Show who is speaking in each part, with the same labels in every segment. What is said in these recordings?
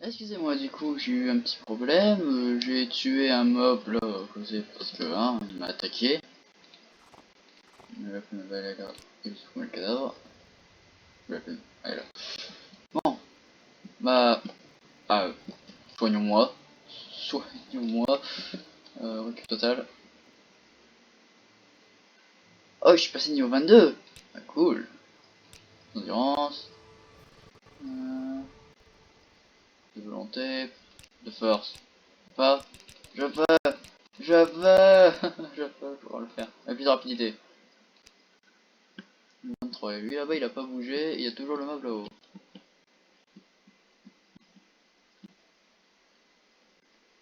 Speaker 1: Excusez-moi, du coup, j'ai eu un petit problème. J'ai tué un mob là, causé parce que il m'a attaqué. Il se fout le cadavre. Elle est là. Bon, bah, ah, soignons-moi. Soignons-moi. Recul total. Oh, je suis passé niveau 22. Ah, cool. Endurance. De volonté. De force. Pas. Je veux. Je veux. Je veux pouvoir le faire. Et puis de rapidité. 23. Et lui là-bas il a pas bougé, il y a toujours le mob là-haut.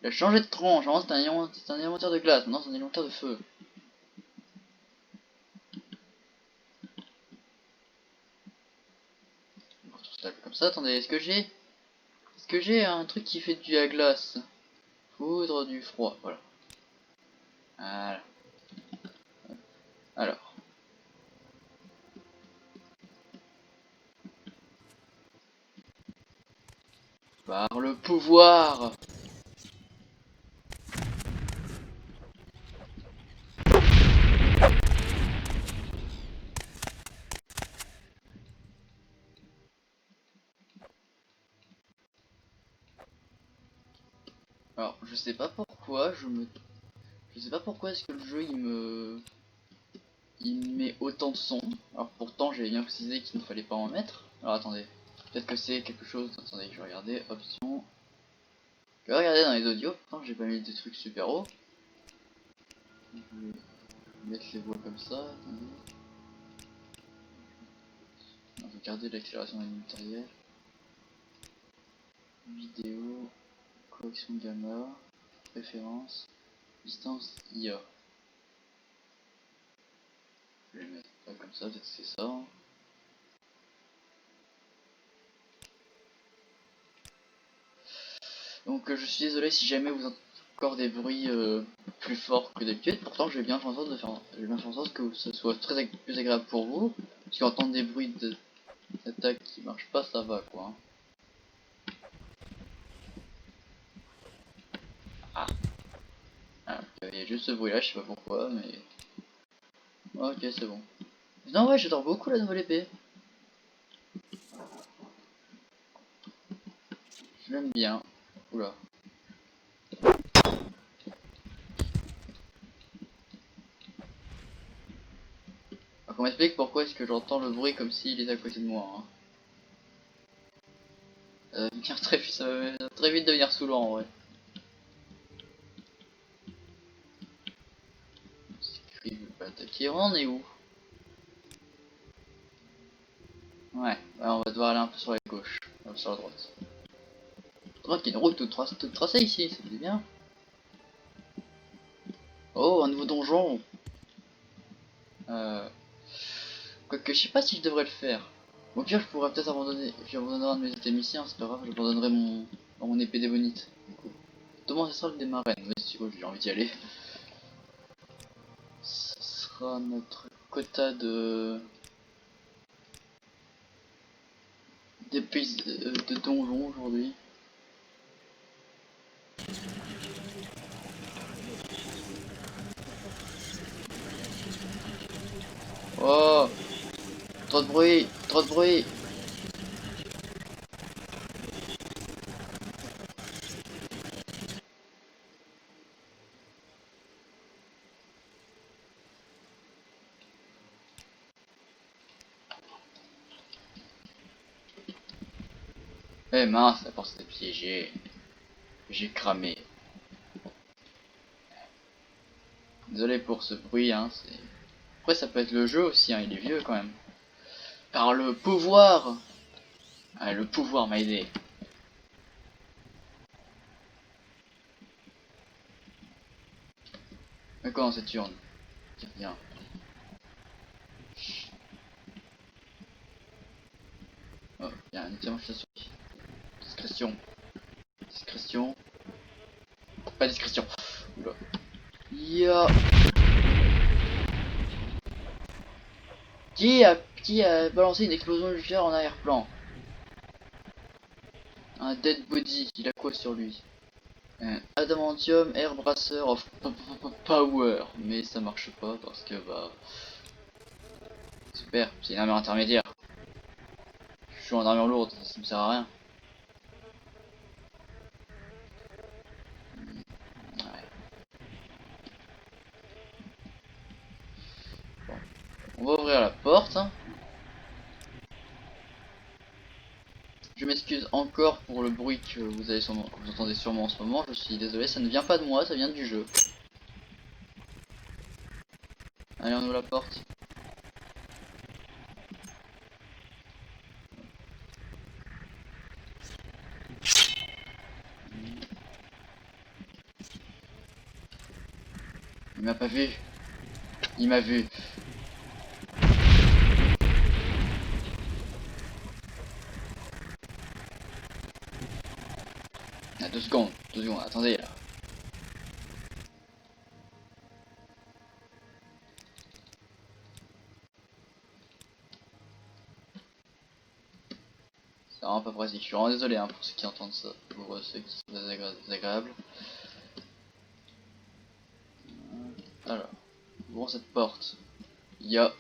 Speaker 1: Il a changé de tronche, avant c'était un élémentaire de glace, maintenant c'est un élémentaire de feu. Comme ça, attendez, est-ce que j'ai un truc qui fait du à glace? Foudre du froid, voilà. Voilà. Alors. Par le pouvoir. Alors, je sais pas pourquoi, Je sais pas pourquoi est-ce que le jeu il met autant de sons. Alors pourtant j'avais bien précisé qu'il ne fallait pas en mettre. Alors attendez, peut-être que c'est quelque chose. Attendez, je vais regarder. Options. Je vais regarder dans les audios. Pourtant j'ai pas mis des trucs super hauts. Je vais mettre les voix comme ça. Attendez. On va regarder l'accélération matérielle. Vidéo. Correction gamma. Préférence. Distance IA. Je vais mettre pas comme ça, peut-être que c'est ça. Donc je suis désolé si jamais vous entendez encore des bruits plus forts que d'habitude. Pourtant je vais bien faire en sorte que ce soit plus agréable pour vous. Parce qu'entendre des bruits d'attaque qui marchent pas, ça va quoi. Ah, il y a juste ce bruit là, je sais pas pourquoi, mais... Ok, c'est bon. Non ouais, j'adore beaucoup la nouvelle épée. Je l'aime bien. Oula. Alors qu'on m'explique pourquoi est-ce que j'entends le bruit comme s'il était à côté de moi. Hein. Ça va très vite devenir saoulant en vrai. Il veut pas attaquer, on en est où? Ouais, on va devoir aller un peu sur la gauche, sur la droite. Droite qui est une route toute tracée ici, c'est bien. Oh, un nouveau donjon. Euh... Quoique je sais pas si je devrais le faire. Au pire, je pourrais peut-être abandonner. J'abandonnerai un de mes étémiciens, c'est pas grave, j'abandonnerai mon épée démonite. Demain, ce sera le démarrer. Mais si j'ai envie d'y aller. Ce sera notre quota de donjons aujourd'hui. Oh, trop de bruit, trop de bruit. Eh mince, la porte était piégée. J'ai cramé. Désolé pour ce bruit, hein. Après, ça peut être le jeu aussi, hein. Il est vieux quand même. Par le pouvoir. Ah, le pouvoir m'a aidé. D'accord, dans cette urne. C'est bien. Oh, il y a un item chasseur. Discrétion. Discrétion. Pas discrétion. Oula. Ya. Qui a balancé une explosion nucléaire en arrière-plan? Un dead body, il a quoi sur lui? Adamantium Air Brasser of Power. Mais ça marche pas parce que bah... Super, c'est une armure intermédiaire. Je suis en armure lourde, ça me sert à rien. Ouais. Bon. On va ouvrir la porte. Hein. Je m'excuse encore pour le bruit que vous entendez sûrement en ce moment. Je suis désolé, ça ne vient pas de moi, ça vient du jeu. Allez, on ouvre la porte. Il m'a pas vu. Il m'a vu. Ah, 2 secondes, attendez là. C'est vraiment pas pratique. Je suis vraiment désolé hein, pour ceux qui entendent ça. Pour ceux qui sont désagréables. Alors, ouvrons cette porte. Il y a...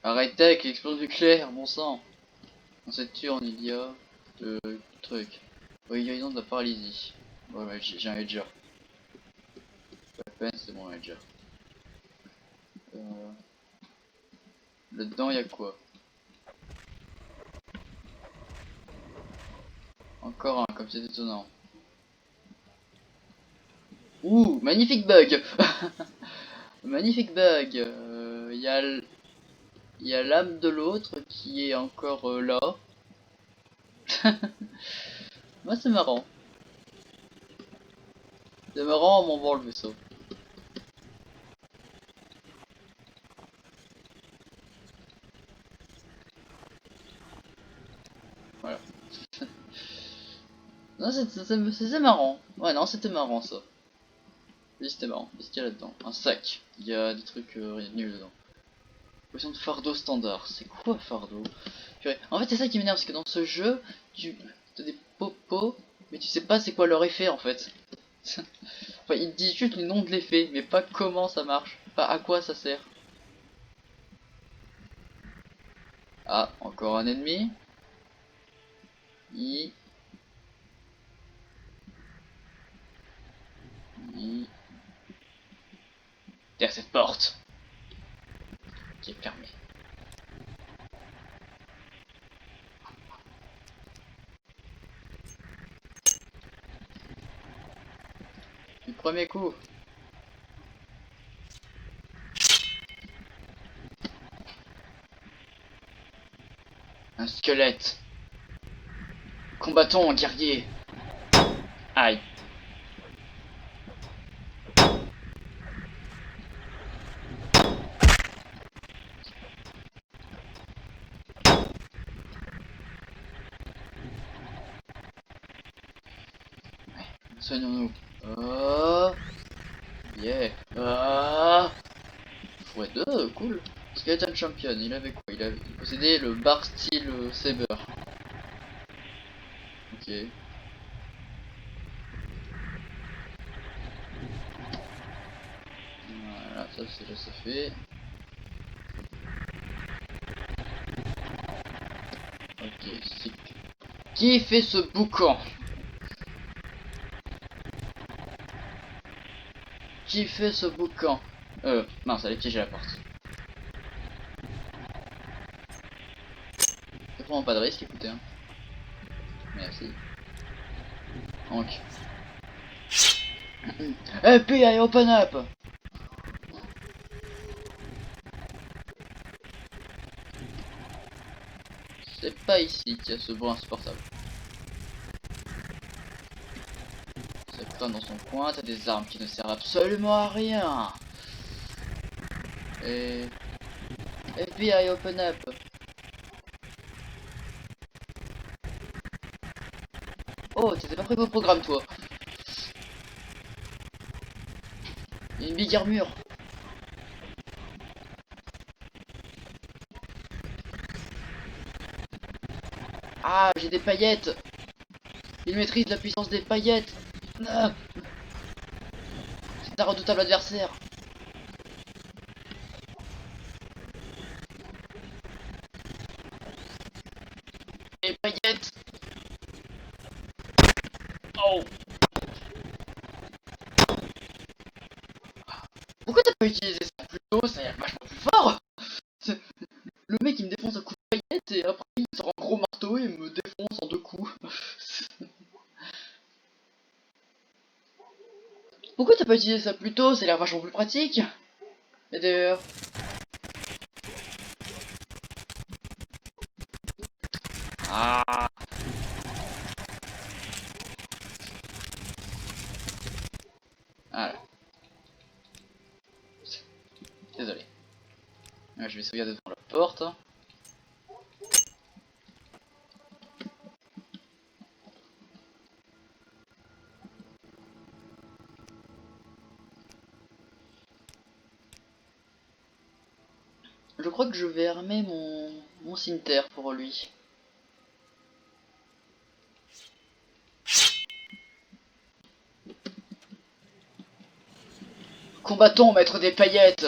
Speaker 1: Arrêtez avec l'explosion nucléaire, bon sang. Dans cette urne, il y a... de trucs. Oui, guérison de la paralysie. Ouais, mais j'ai un Edger. Pas la peine, c'est bon, un Edger. Là-dedans, il y a quoi? Encore un, comme c'est étonnant. Ouh, magnifique bug. Magnifique bug. Il y a l'âme de l'autre qui est encore là. Moi, c'est marrant. C'est marrant en m'envoie le vaisseau. Voilà. Non, c'est marrant. Ouais, non, c'était marrant ça. Oui, c'était marrant. Qu'est-ce qu'il y a là-dedans? Un sac. Il y a des trucs nuls dedans. Potion de fardeau standard. C'est quoi fardeau? Purée. En fait, c'est ça qui m'énerve, parce que dans ce jeu, tu as des popos, mais tu sais pas c'est quoi leur effet en fait. Enfin, il te dit juste le nom de l'effet, mais pas comment ça marche. Pas à quoi ça sert. Ah, encore un ennemi. I. I. Derrière cette porte qui est fermée. Du premier coup. Un squelette. Combattons, guerrier. Aïe. Soignons-nous. Oh. Yeah. Ah. x2, cool. Skeleton Champion, il avait quoi? Il possédait le bar style Saber. Ok. Voilà, ça c'est déjà fait. Ok, c'est... Qui fait ce boucan? Qui fait ce boucan? Mince, allez piéger la porte. C'est vraiment pas de risque, écoutez. Hein. Merci. Donc. FBI, open up! C'est pas ici qu'il y a ce bruit insupportable. Ça crame dans son coin, t'as des armes qui ne servent absolument à rien. Et... FBI, open up! Oh, t'étais pas prêt au programme, toi. Il y a une big armure. j'ai des paillettes. Il maîtrise la puissance des paillettes. Ah, c'est un redoutable adversaire. Les paillettes. Oh. Pourquoi t'as pas utilisé ça plus tôt? Ça a l'air vachement plus fort. Le mec il me défonce un coup de paillette et après il sort un gros marteau et me défonce en 2 coups. Pourquoi t'as pas utilisé ça plus tôt? Ça a l'air vachement plus pratique. Et d'ailleurs... Ah. Voilà. Désolé. Je vais sauvegarder devant la porte. Je crois que je vais armer mon cimetière pour lui. Combattons, maître des paillettes.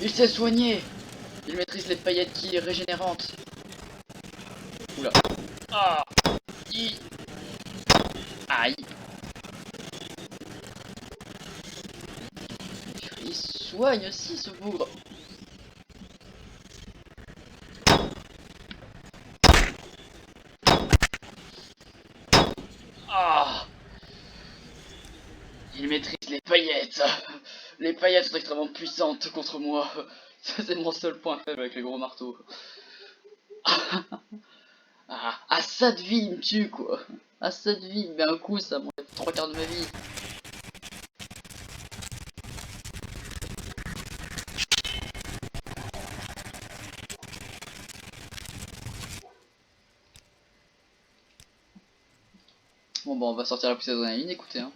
Speaker 1: Il s'est soigné. Il maîtrise les paillettes qui régénérantes. Oula. Ah. Aïe. Il soigne aussi ce bougre. Ah. Il maîtrise les paillettes. Les paillettes sont extrêmement puissantes contre moi. Ça c'est mon seul point faible avec les gros marteaux. À ça de vie il me tue quoi. À ça de vie, mais un coup ça m'enlève 3/4 de ma vie. Bon bah on va sortir la poussée d'adrénaline, écoutez hein.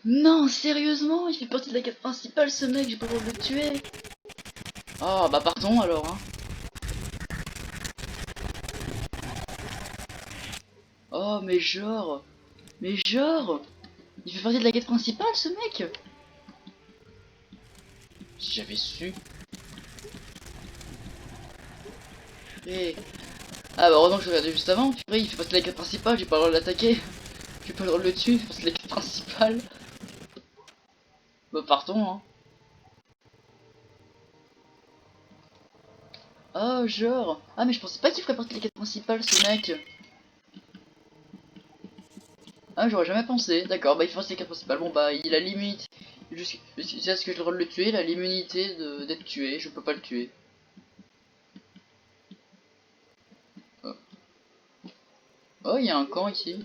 Speaker 1: Non, sérieusement, il fait partie de la quête principale ce mec, j'ai pas le droit de le tuer. Oh bah partons alors hein. Oh mais genre, il fait partie de la quête principale ce mec. Si j'avais su. Et... Ah bah heureusement que je regardais juste avant, purée, il fait partie de la quête principale, j'ai pas le droit de l'attaquer. J'ai pas le droit de le tuer, il fait partie de la quête principale. Bah partons hein. Oh genre, ah mais je pensais pas qu'il ferait partie de la quête principale ce mec. Ah j'aurais jamais pensé, d'accord, bah il fait partie de la quête principale, bon bah il a l'immunité. Jusqu'à ce que j'ai le droit de le tuer, il a l'immunité d'être tué, je peux pas le tuer. Oh, oh il y a un camp ici.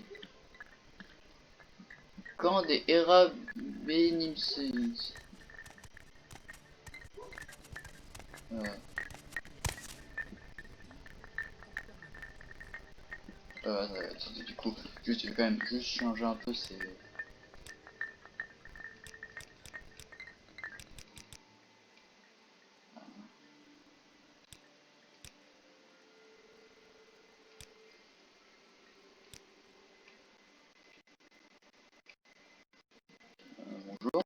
Speaker 1: Camp des Hera Benimseis. Attendez, du coup, juste, je vais quand même juste changer un peu ces... bonjour.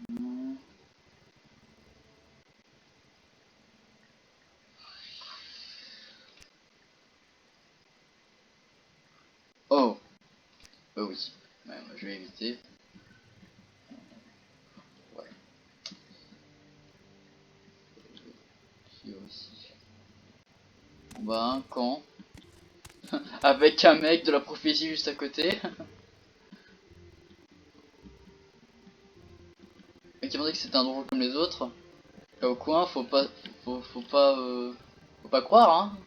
Speaker 1: Hmm. Oh, oui. Ouais, je vais éviter. Ouais, ici aussi. Bon, bah, un camp. Avec un mec de la prophétie juste à côté. Mais qui m'a dit que c'était un donjon comme les autres. Là au coin, faut pas croire, hein.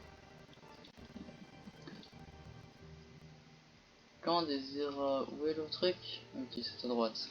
Speaker 1: Quand des Hera... Où est le truc? Ok, c'est à droite.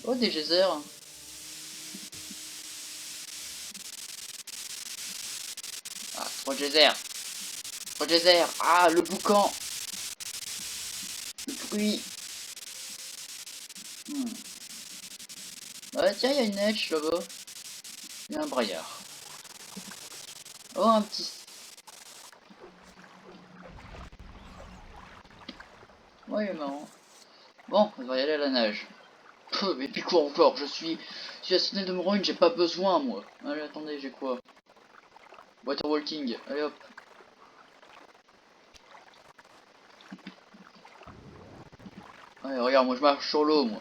Speaker 1: Oh, des geysers. Ah, trop de geysers. Trop de geysers. Ah, le boucan. Le bruit. Hmm. Ah, tiens, il y a une neige là-bas. Il y a un braillard. Oh, un petit... Ouais, il est marrant. Bon, on va y aller à la nage. Et puis quoi encore? Je suis assassiné de Morrowind, j'ai pas besoin, moi. Allez, attendez, j'ai quoi? Water walking. Allez hop. Allez, regarde, moi je marche sur l'eau, moi.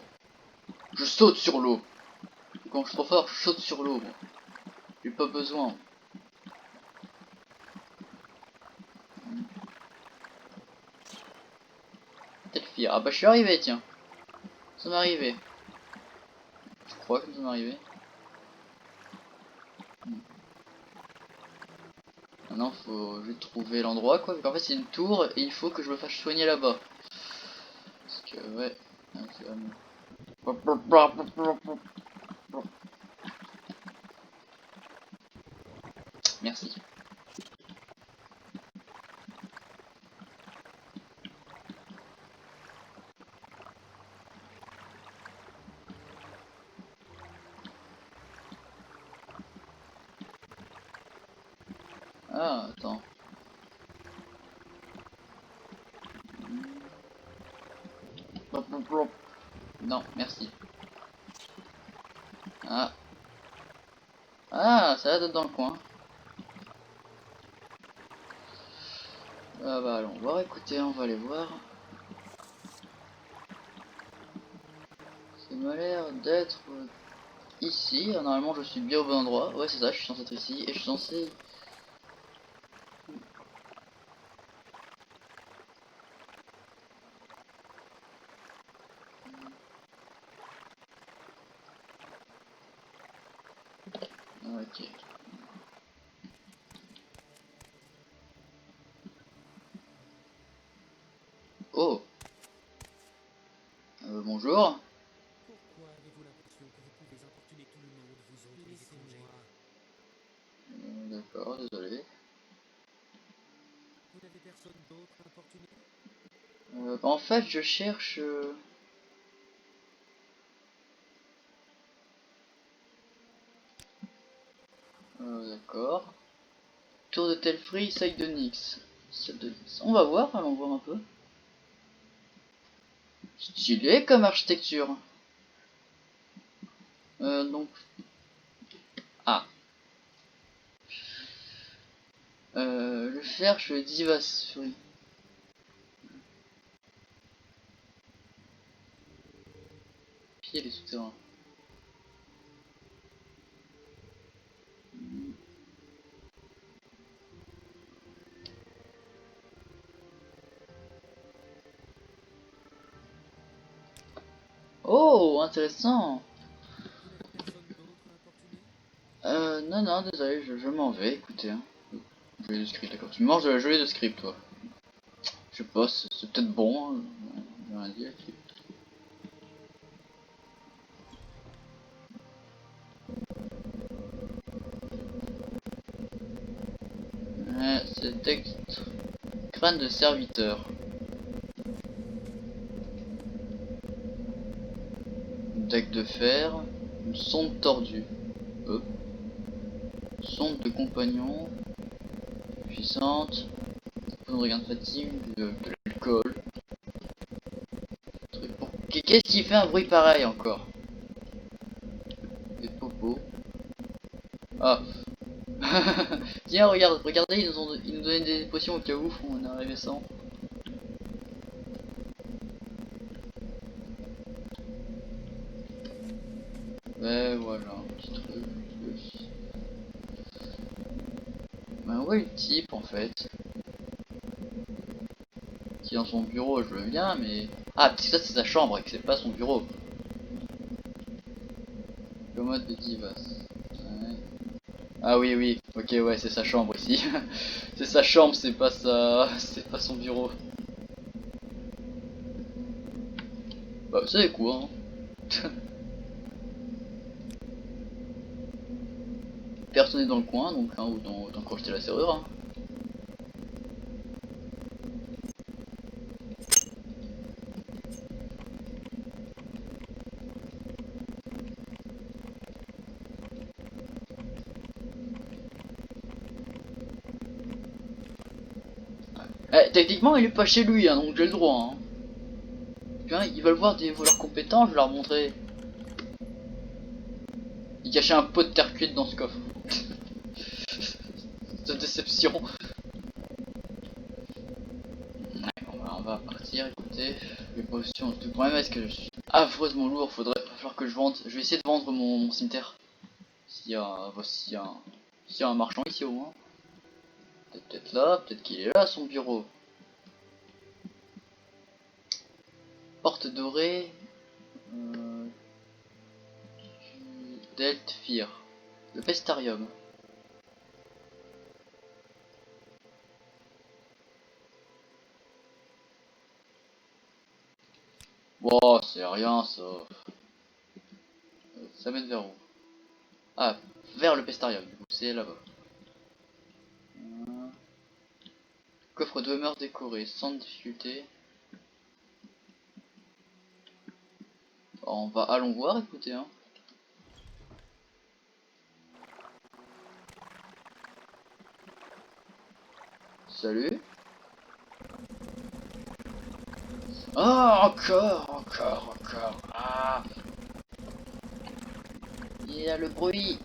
Speaker 1: Je saute sur l'eau. Quand je suis trop fort, je saute sur l'eau, moi. J'ai pas besoin. Peut-être fier. Ah bah je suis arrivé, tiens. Ça m'est arrivé. Je crois que ça m'est arrivé. Maintenant, faut juste trouver l'endroit, quoi. En fait, c'est une tour et il faut que je me fasse soigner là-bas. Parce que, ouais. Merci. Ah, attends. Non, merci. Ah. Ah, ça va être dans le coin. Ah bah allons voir, écoutez, on va aller voir. Ça m'a l'air d'être ici. Ah, normalement, je suis bien au bon endroit. Ouais, c'est ça, je suis censé être ici. Et je suis censé... Ok. Oh, bonjour.
Speaker 2: Pourquoi avez-vous l'impression que vous pouvez importuner tout le monde, vous autres les étrangers?
Speaker 1: D'accord, désolé.
Speaker 2: Vous n'avez personne d'autre à importuner?
Speaker 1: En fait, je cherche... d'accord. Tour de Telfree, side de Nyx. Celle de Nyx. On va voir, allons voir un peu. Stylé comme architecture. Donc... Ah. Je cherche Divas Fury. vérifier les souterrains. Oh, intéressant. Non, non, désolé, je m'en vais, écoutez. Hein. Jouer de script, d'accord. Tu manges de la gelée de script, toi. Je sais pas, c'est peut-être bon. Hein. J'ai rien dit là-dessus. C'est texte. Crâne de serviteur. Une deck de fer. Une sonde tordue. Sonde de compagnon. Puissante. Pas de regain de fatigue. De l'alcool. Qu'est-ce qui fait un bruit pareil encore? Des popos. Ah. Tiens, regardez, ils nous donnaient des potions au cas où on est arrivé sans. Ouais, voilà, un petit truc. Ben ouais, le type en fait. Qui est dans son bureau, je veux bien, mais. Ah, parce que ça c'est sa chambre et que c'est pas son bureau. Commode de Divas. Ouais. Ah oui, oui, ok, ouais, c'est sa chambre ici. C'est sa chambre, c'est pas c'est pas son bureau. Bah, vous savez quoi, hein. Personne n'est dans le coin, donc hein, autant crocheter la serrure. Hein. Eh, techniquement, il est pas chez lui, hein, donc j'ai le droit. Hein. Puis, ils veulent voir des voleurs compétents, je vais leur montrer. Il cachait un pot de terre cuite dans ce coffre. Cette déception. Ouais, on va partir, écoutez. Les potions. Le problème est que je suis affreusement lourd, va falloir que je vende. Je vais essayer de vendre mon cimetière. S'il y a un marchand ici au moins. Peut-être là, peut-être qu'il est là son bureau. Porte dorée. Euh, Deltfir. Le Pestarium. Wow, c'est rien ça. Ça mène vers où? Ah, vers le Pestarium, du coup, c'est là-bas. Coffre de demeure décoré, sans difficulté. Allons voir, écoutez, hein. Salut. Ah, encore. Ah, il y a le bruit.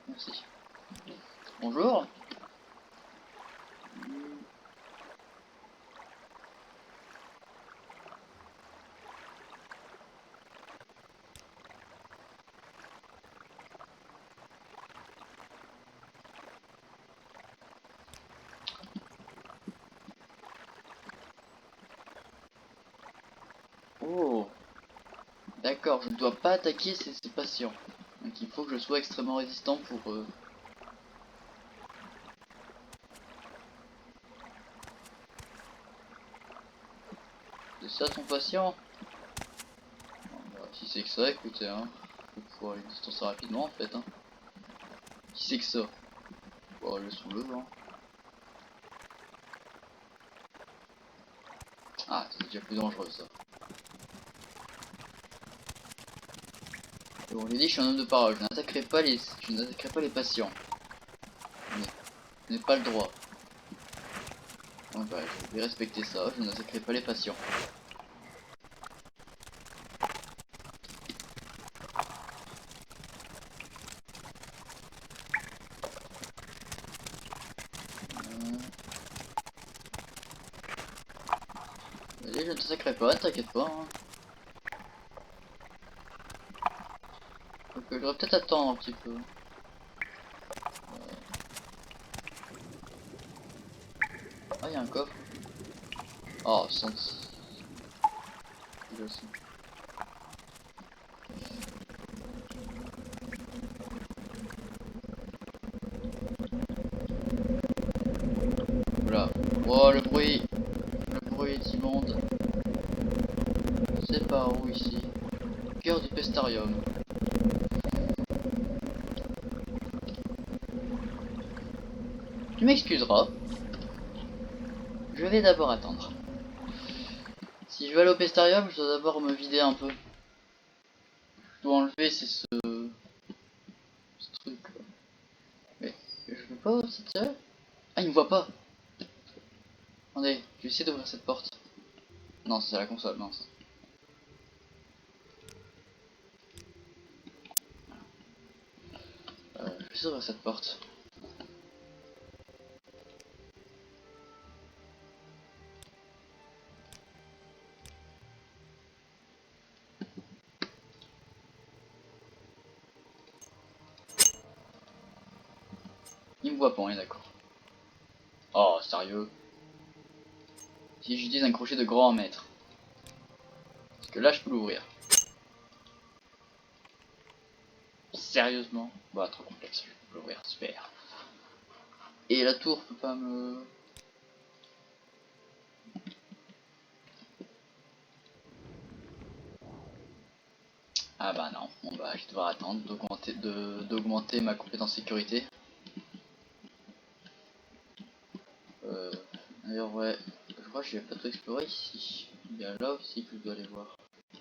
Speaker 1: Merci. Bonjour. Oh, d'accord, je ne dois pas attaquer ces patients. Donc il faut que je sois extrêmement résistant pour... C'est ça ton patient? Bon, bah, si c'est que ça, écoutez, hein. Faut pouvoir aller distancer rapidement en fait, hein. Si c'est que ça. Bon, le soulève, hein. Ah, c'est déjà plus dangereux ça. Bon, j'ai dit, je suis un homme de parole, je n'attaquerai pas les patients. Je n'ai pas le droit. Donc bah, je vais respecter ça, je n'attaquerai pas les patients. Vas-y, je ne t'attaquerai pas, t'inquiète pas. Hein. Donc, je devrais peut-être attendre un petit peu. Ah, il y a un coffre. Oh, sens. Voilà. Oh, le bruit est immonde. C'est par où ici? Cœur du pestarium. Tu m'excuseras. Je vais d'abord attendre. Si je veux aller au pestarium, je dois d'abord me vider un peu. Je dois enlever ce truc. Mais je peux pas aussi seul. Ah, il me voit pas. Attendez, je vais essayer d'ouvrir cette porte. Non, c'est la console, mince. Je vais essayer d'ouvrir cette porte. Il me voit pas, on est d'accord. Oh, sérieux? Si j'utilise un crochet de grand mètre. Parce que là, je peux l'ouvrir. Sérieusement? Bah, trop complexe, je peux l'ouvrir, super. Et la tour peut pas me... Ah bah non, bon bah je vais devoir attendre d'augmenter ma compétence sécurité. D'ailleurs ouais, je crois que je vais pas tout explorer ici. Il y a là aussi que je dois aller voir.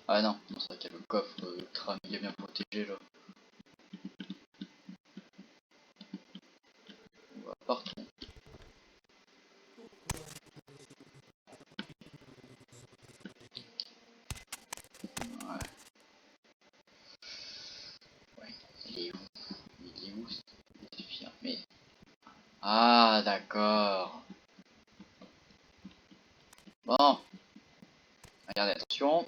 Speaker 1: Ah non, c'est vrai qu'il y a le coffre ultra méga bien protégé là. On va partout. Ouais. Ouais, il est où? Il est où? C'est mais... Ah d'accord. Bon, regardez, attention.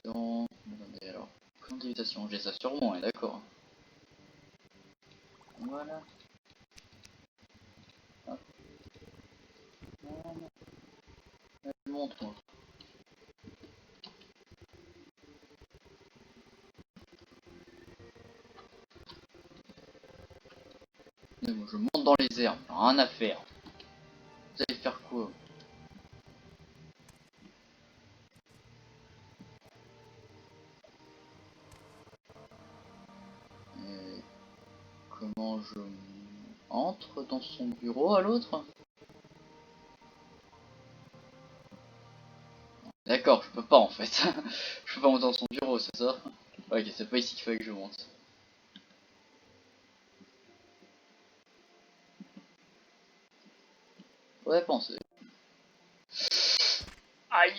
Speaker 1: Attendez alors. Point d'évitation, j'ai ça sur moi, d'accord. Voilà. Hop. Montre-moi. Je monte dans les airs, rien à faire. Vous allez faire quoi? Et comment je entre dans son bureau à l'autre? D'accord, je peux pas en fait. Je peux pas monter dans son bureau, c'est ça? Ok, c'est pas ici qu'il fallait que je monte. Ouais, pensez. Aïe!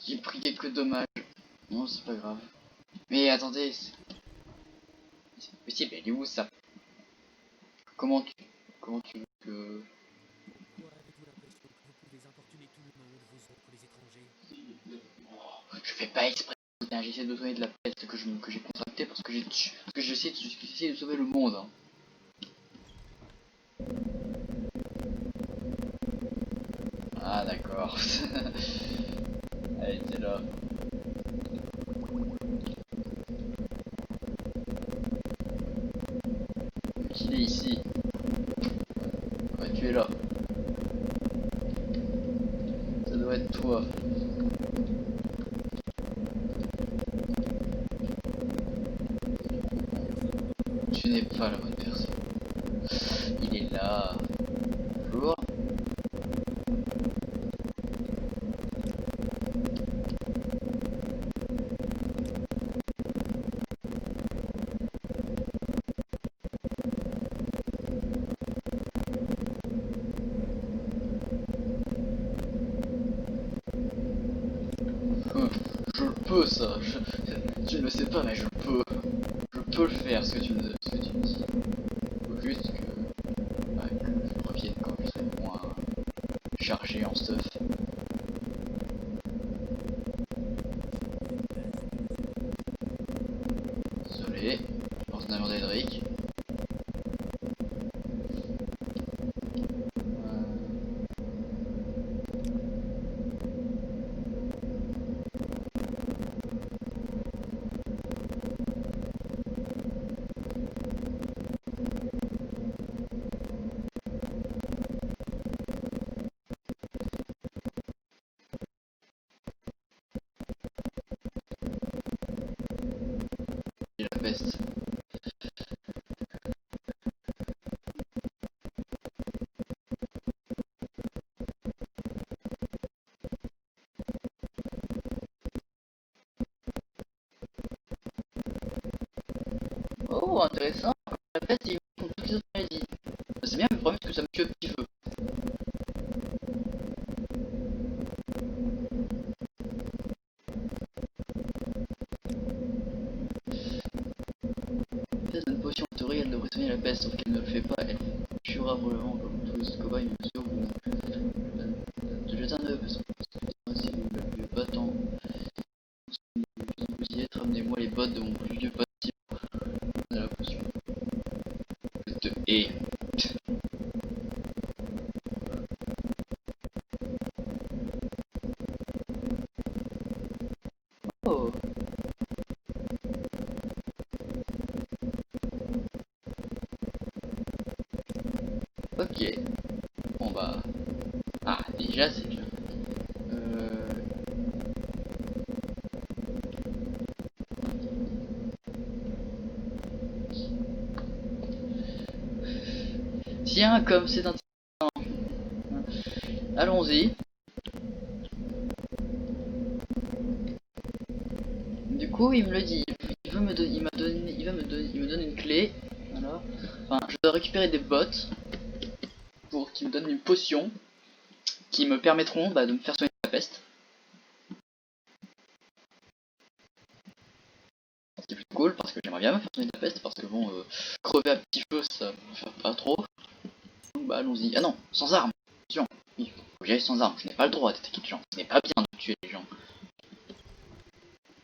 Speaker 1: J'ai pris quelques dommages. Non, c'est pas grave. Mais attendez, c'est pas possible, elle est où ça? Comment tu... Comment tu veux que...
Speaker 2: Pourquoi avez-vous l'impression que vous pouvez importuner tout le monde, vous autres les étrangers?
Speaker 1: Oh, je fais pas exprès. J'essaie de donner de la peste que j'ai contractée parce que j'essaie de sauver le monde. Hein. Ah d'accord. Elle était là. Qu'il est ici. Ouais, tu es là. Ça doit être toi. Tu n'es pas la bonne personne. Il est là. Bonjour. Je peux ça. Tu ne le sais pas, mais je peux. Je peux le faire, ce que tu me dis. Faut juste que, bah, que je revienne quand je serai moins chargé en stuff. Désolé, l'ordinateur d'Edric. Et la peste. Oh, intéressant. La peste, ils font toutes les autres maladies. C'est bien, mais le problème, c'est que ça me tue à petit feu. Peste une potion, en théorie, elle devrait soigner la peste, sauf qu'elle ne le fait pas. Elle tuera probablement comme tous les cobayes, bien sûr. De jeter un œuf, parce que si vous ne le buvez pas tant. Vous y êtes, ramenez-moi les bottes de mon plus vieux pote de la potion. Je te hais. Oh. Ok. Bon bah. Ah, déjà c'est bien. Tiens, comme c'est intéressant. Allons-y. Du coup, il me le dit. Il veut me donner, il m'a donné, il me donne une clé. Voilà. Enfin, je dois récupérer des bottes pour qu'il me donne une potion qui me permettront de me faire soigner la peste. C'est plutôt cool parce que j'aimerais bien me faire soigner la peste parce que bon, crever à petit feu ça me fait pas trop. Donc bah allons-y. Ah non, sans armes. Attention. Il faut que j'aille sans armes. Je n'ai pas le droit d'attaquer les gens. Ce n'est pas bien de tuer les gens.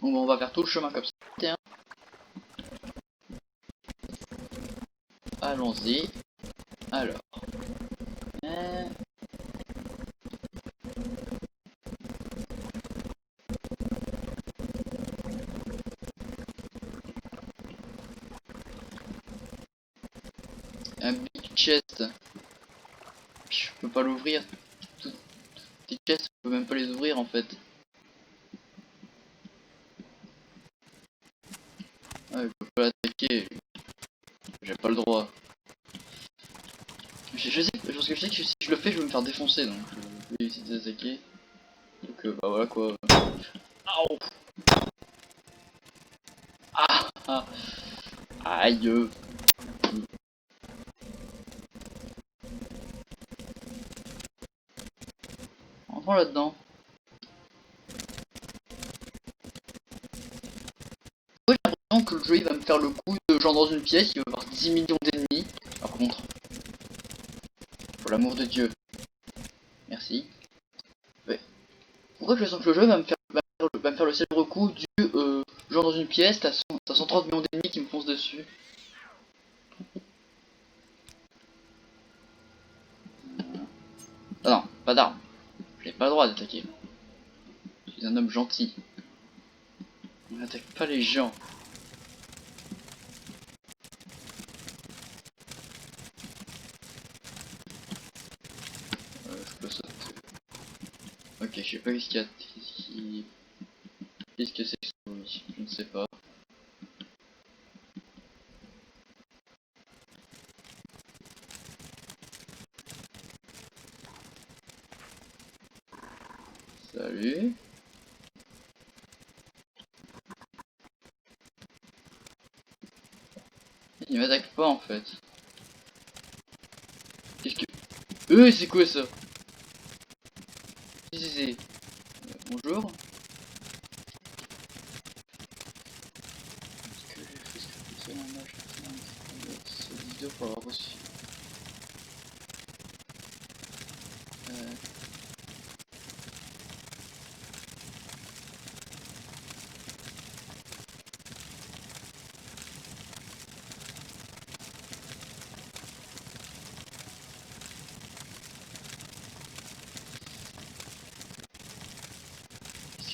Speaker 1: Donc bon, on va faire tout le chemin comme ça. Tiens. Allons-y. Alors. Un big chest. Je peux pas l'ouvrir. Toutes les chests, je peux même pas les ouvrir en fait. Ouais, je peux pas l'attaquer. J'ai pas le droit. Je sais, parce que je sais que si je le fais, je vais me faire défoncer, donc je vais essayer d'attaquer. Donc bah voilà quoi. Aouh. Ah, ah. Aïe. Entrons là-dedans. J'ai l'impression que le jeu il va me faire le coup de genre dans une pièce, il va y avoir 10 millions d'ennemis. Par contre, pour l'amour de Dieu. Merci. Ouais. Pourquoi je sens que le jeu va me faire le célèbre coup du genre dans une pièce, t'as 130 millions d'ennemis qui me foncent dessus. Ah non, pas d'armes. Je n'ai pas le droit d'attaquer. Je suis un homme gentil. On n'attaque pas les gens. Je peux sauter. Ok, je sais pas qu'est-ce qu'il y a. Qu'est-ce que c'est que ça? Oui, je ne sais pas. Salut. Il m'attaque pas en fait. Qu'est-ce que... c'est quoi ça? C'est... bonjour. Est-ce que j'ai fait ce que je fais dans ma cette vidéo pour avoir reçu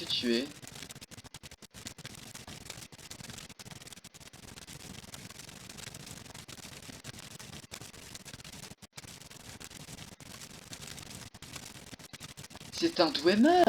Speaker 1: tuer. C'est un Dwemer.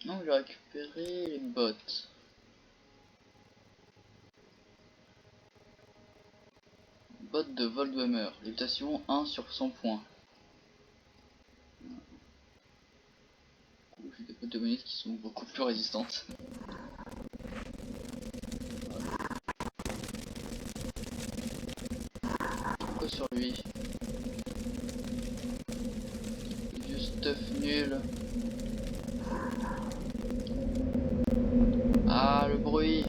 Speaker 1: Non, je vais récupérer les bottes. Bottes de Voldwemer. Lévitation 1 sur 100 points. J'ai des bottes de monnaie qui sont beaucoup plus résistantes. Quoi sur lui? Du stuff nul. Ah, le bruit.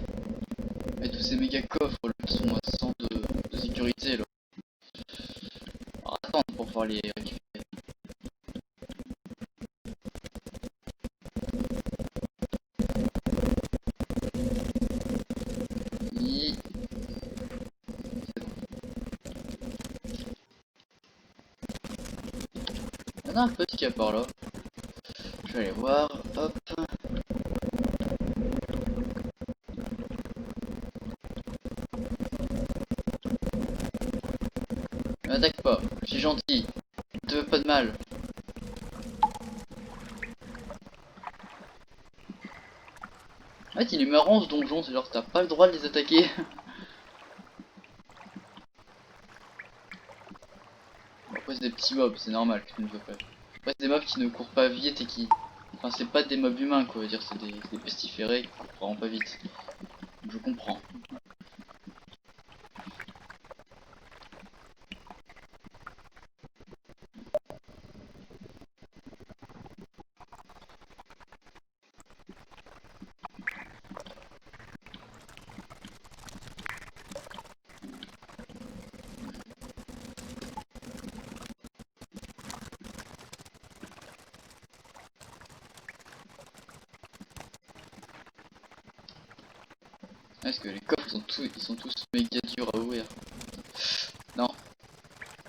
Speaker 1: Et tous ces méga coffres là, qui sont à 100 de sécurité là. Alors, attendre pour pouvoir les récupérer. Ni... Il y en a un petit qui est par là. Je vais aller voir. Hop. Ne m'attaque pas. Je suis gentil. Je te veux pas de mal. En fait, il est marrant ce donjon, c'est genre t'as pas le droit de les attaquer. Bon, après, c'est des petits mobs, c'est normal que tu ne veux pas. Après, c'est des mobs qui ne courent pas vite et qui. Enfin, c'est pas des mobs humains, quoi. Dire, c'est des pestiférés qui courent vraiment pas vite. Donc, je comprends. Est-ce que les coffres ils sont tous méga durs à ouvrir? Non,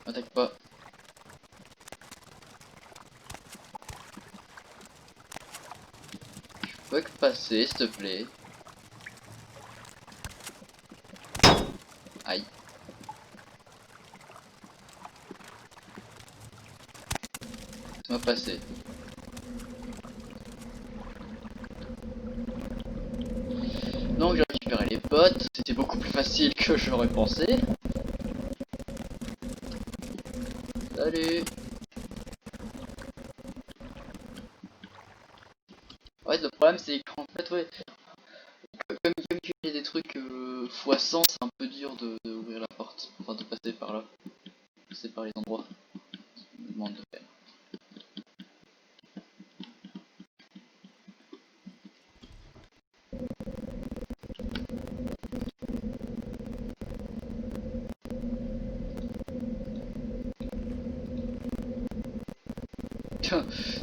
Speaker 1: m'attaque pas. Je peux que passer, s'il te plaît. Aïe. Laisse-moi passer. Donc j'ai récupéré les bottes, c'était beaucoup plus facile que j'aurais pensé. Salut. Ouais, le problème c'est qu'en fait, ouais, comme il y a des trucs x100, c'est un peu dur d'ouvrir la porte, enfin de passer par là, passer par les endroits qu'on me demande de faire.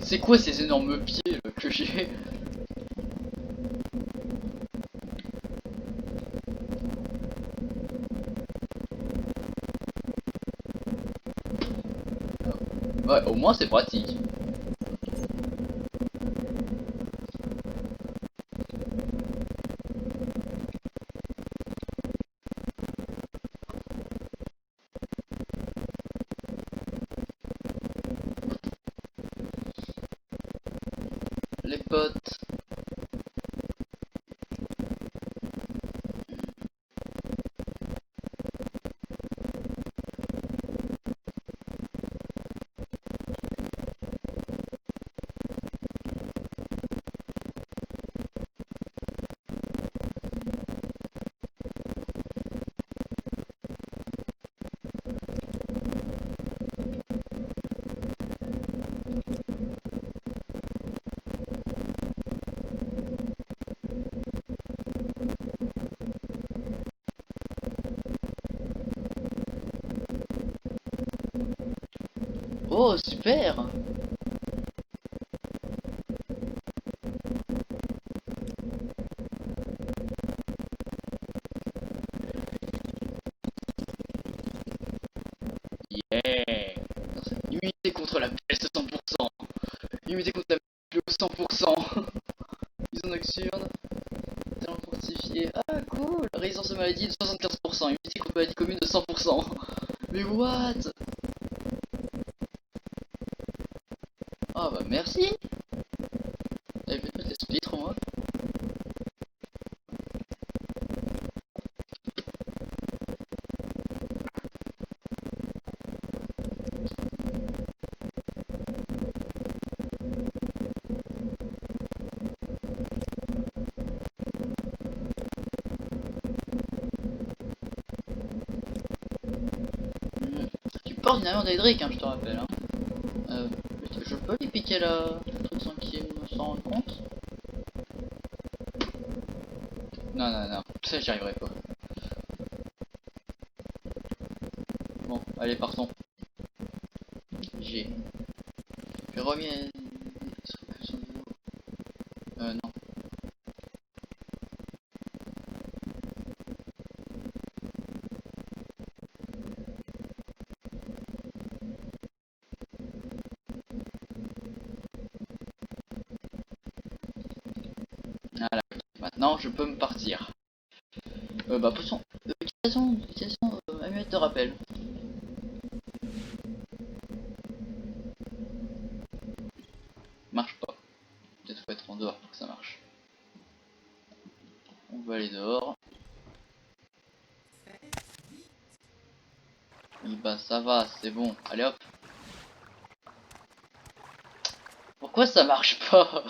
Speaker 1: C'est quoi ces énormes pieds là, que j'ai? Ouais, au moins c'est pratique. Les potes. Oh, super! Yeah! Immunité contre la peste 100%! Immunité contre la peste 100%! Mise nocturne, talent fortifié. Ah, cool! Résistance aux maladies de 75%, immunité contre maladie commune de 100%. Mais what? Ah bah merci! T'avais pu te mettre les splitres moi? Tu portes une armure d'Edric, hein, je te rappelle. Hein. Euh, je peux lui piquer la truc sans qu'il s'en rende compte? Non, non, non, ça j'y arriverai pas. Bon, allez, partons. J'ai remis des trucs sur le vélo. Non. Voilà, maintenant je peux me partir. Bah, potion. Utilisation, amulette de rappel. Marche pas. Peut-être faut être en dehors pour que ça marche. On va aller dehors. Oui, bah ça va, c'est bon. Allez hop. Pourquoi ça marche pas?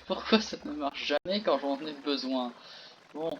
Speaker 1: Pourquoi ça ne marche jamais quand j'en ai besoin? Bon.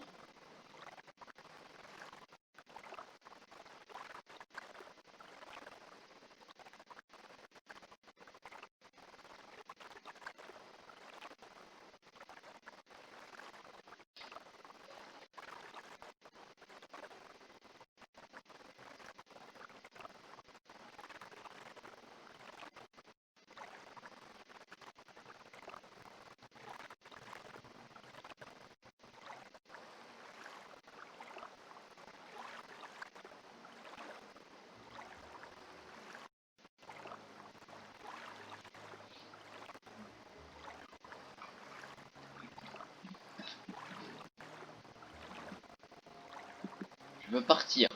Speaker 1: Je veux partir.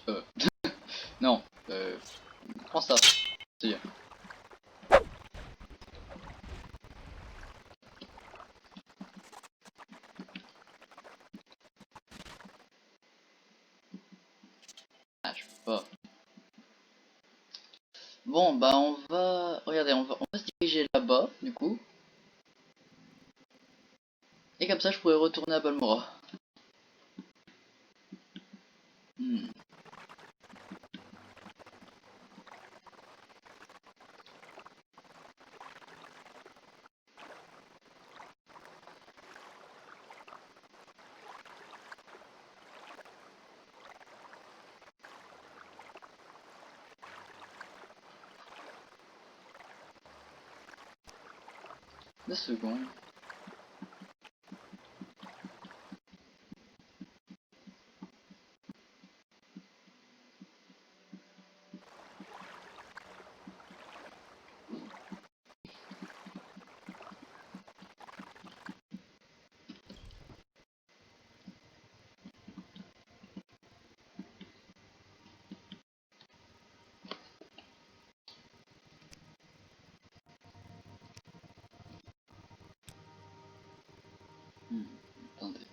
Speaker 1: Euh. Non. Prends ça. C'est bien. Ah, je peux pas. Bon, bah on va... Regardez, on va se diriger là-bas, du coup. Et comme ça, je pourrais retourner à Balmora. Hmm. 2 secondes. Hmm. Attendez.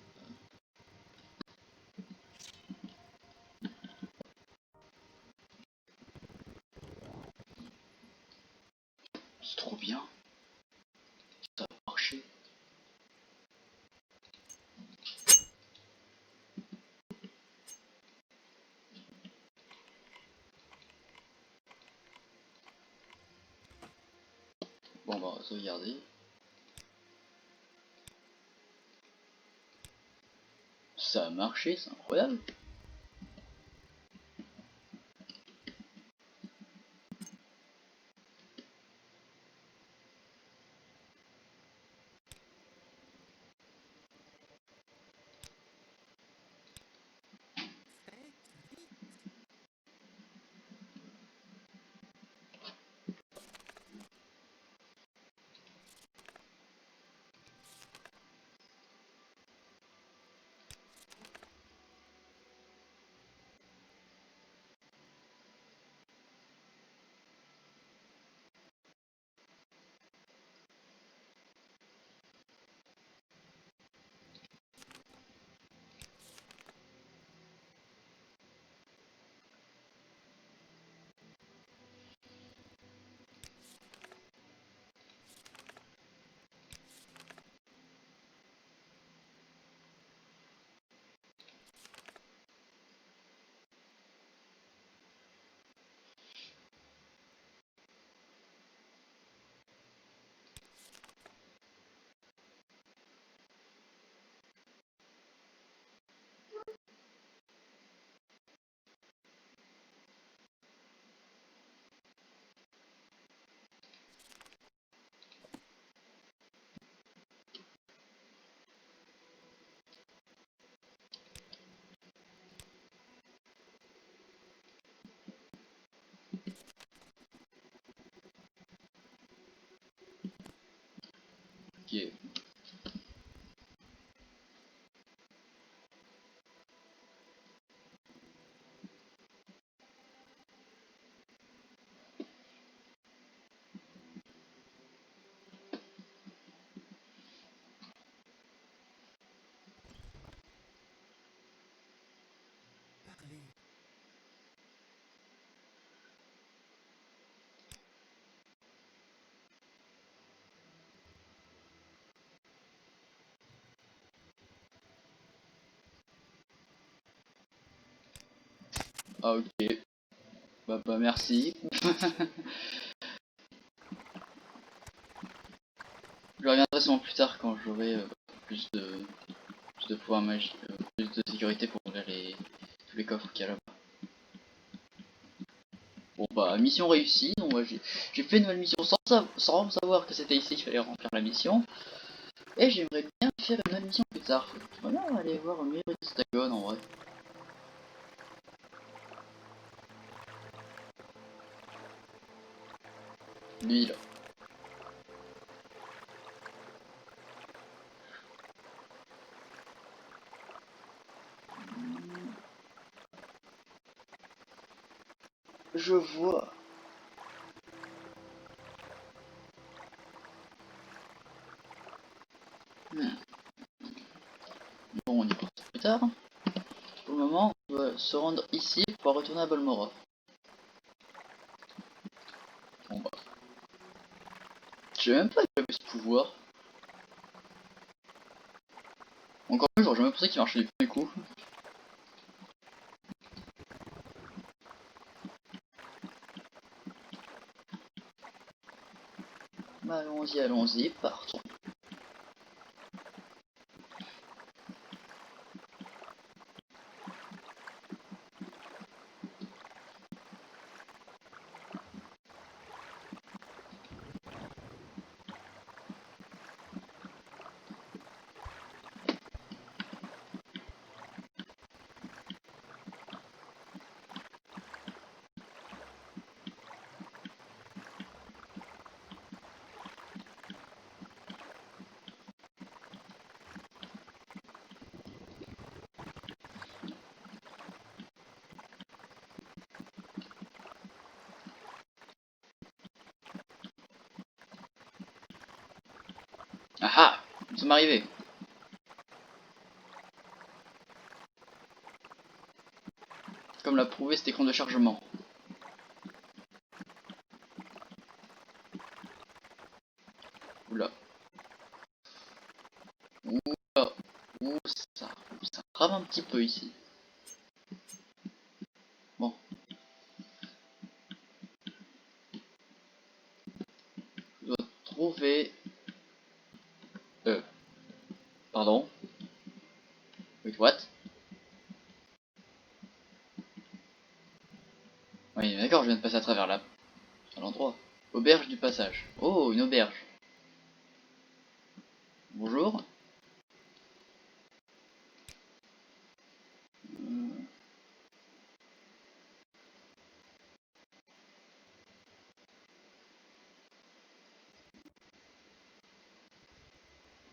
Speaker 1: C'est trop bien. Ça a marché. Bon, bah, on va sauvegarder. Ça a marché, c'est incroyable. Ok.
Speaker 2: Parlez.
Speaker 1: Ah ok. Bah merci. Je reviendrai sûrement plus tard quand j'aurai plus de pouvoir magique, plus de sécurité pour ouvrir tous les coffres qu'il y a là-bas. Bon bah mission réussie, donc moi j'ai fait une nouvelle mission sans savoir que c'était ici qu'il fallait remplir la mission. Et j'aimerais bien faire une nouvelle mission plus tard. J'aimerais bien aller voir Myristagon en vrai. Lui là. Je vois. Hmm. Bon, on y pensera plus tard. Pour le moment, on doit se rendre ici pour pouvoir retourner à Balmora. Bon bah. Je sais même pas que j'avais ce pouvoir. Encore plus, j'aurais jamais pensé qu'il marchait du premier coup. Bah allons-y, partons. Ah ah, nous sommes arrivés. Comme l'a prouvé cet écran de chargement. Oula. Oula. Où ça trame un petit peu ici. Bon. Je dois trouver... Pardon. Wait, what? Oui, d'accord, je viens de passer à travers là. À l'endroit. Auberge du passage. Oh, une auberge. Bonjour.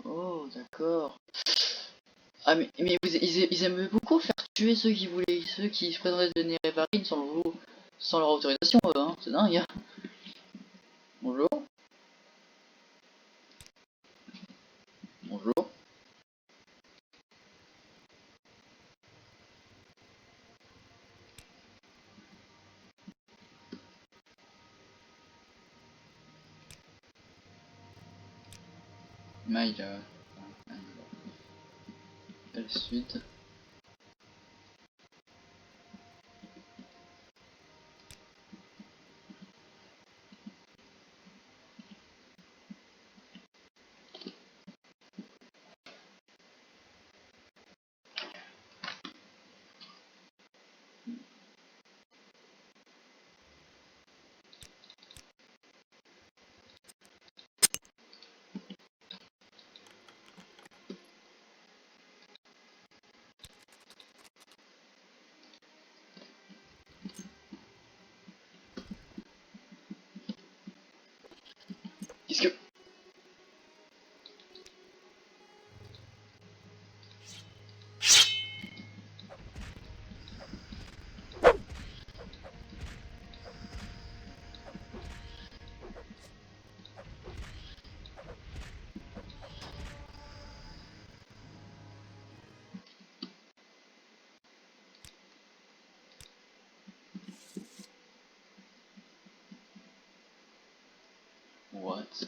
Speaker 1: Oh, d'accord. Ah, mais ils aimaient beaucoup faire tuer ceux qui se présentaient devenir Evarine sans leur autorisation, eux, hein. C'est dingue, hein. Bonjour. Bonjour. Mail, le sud. Qu'est-ce que... What?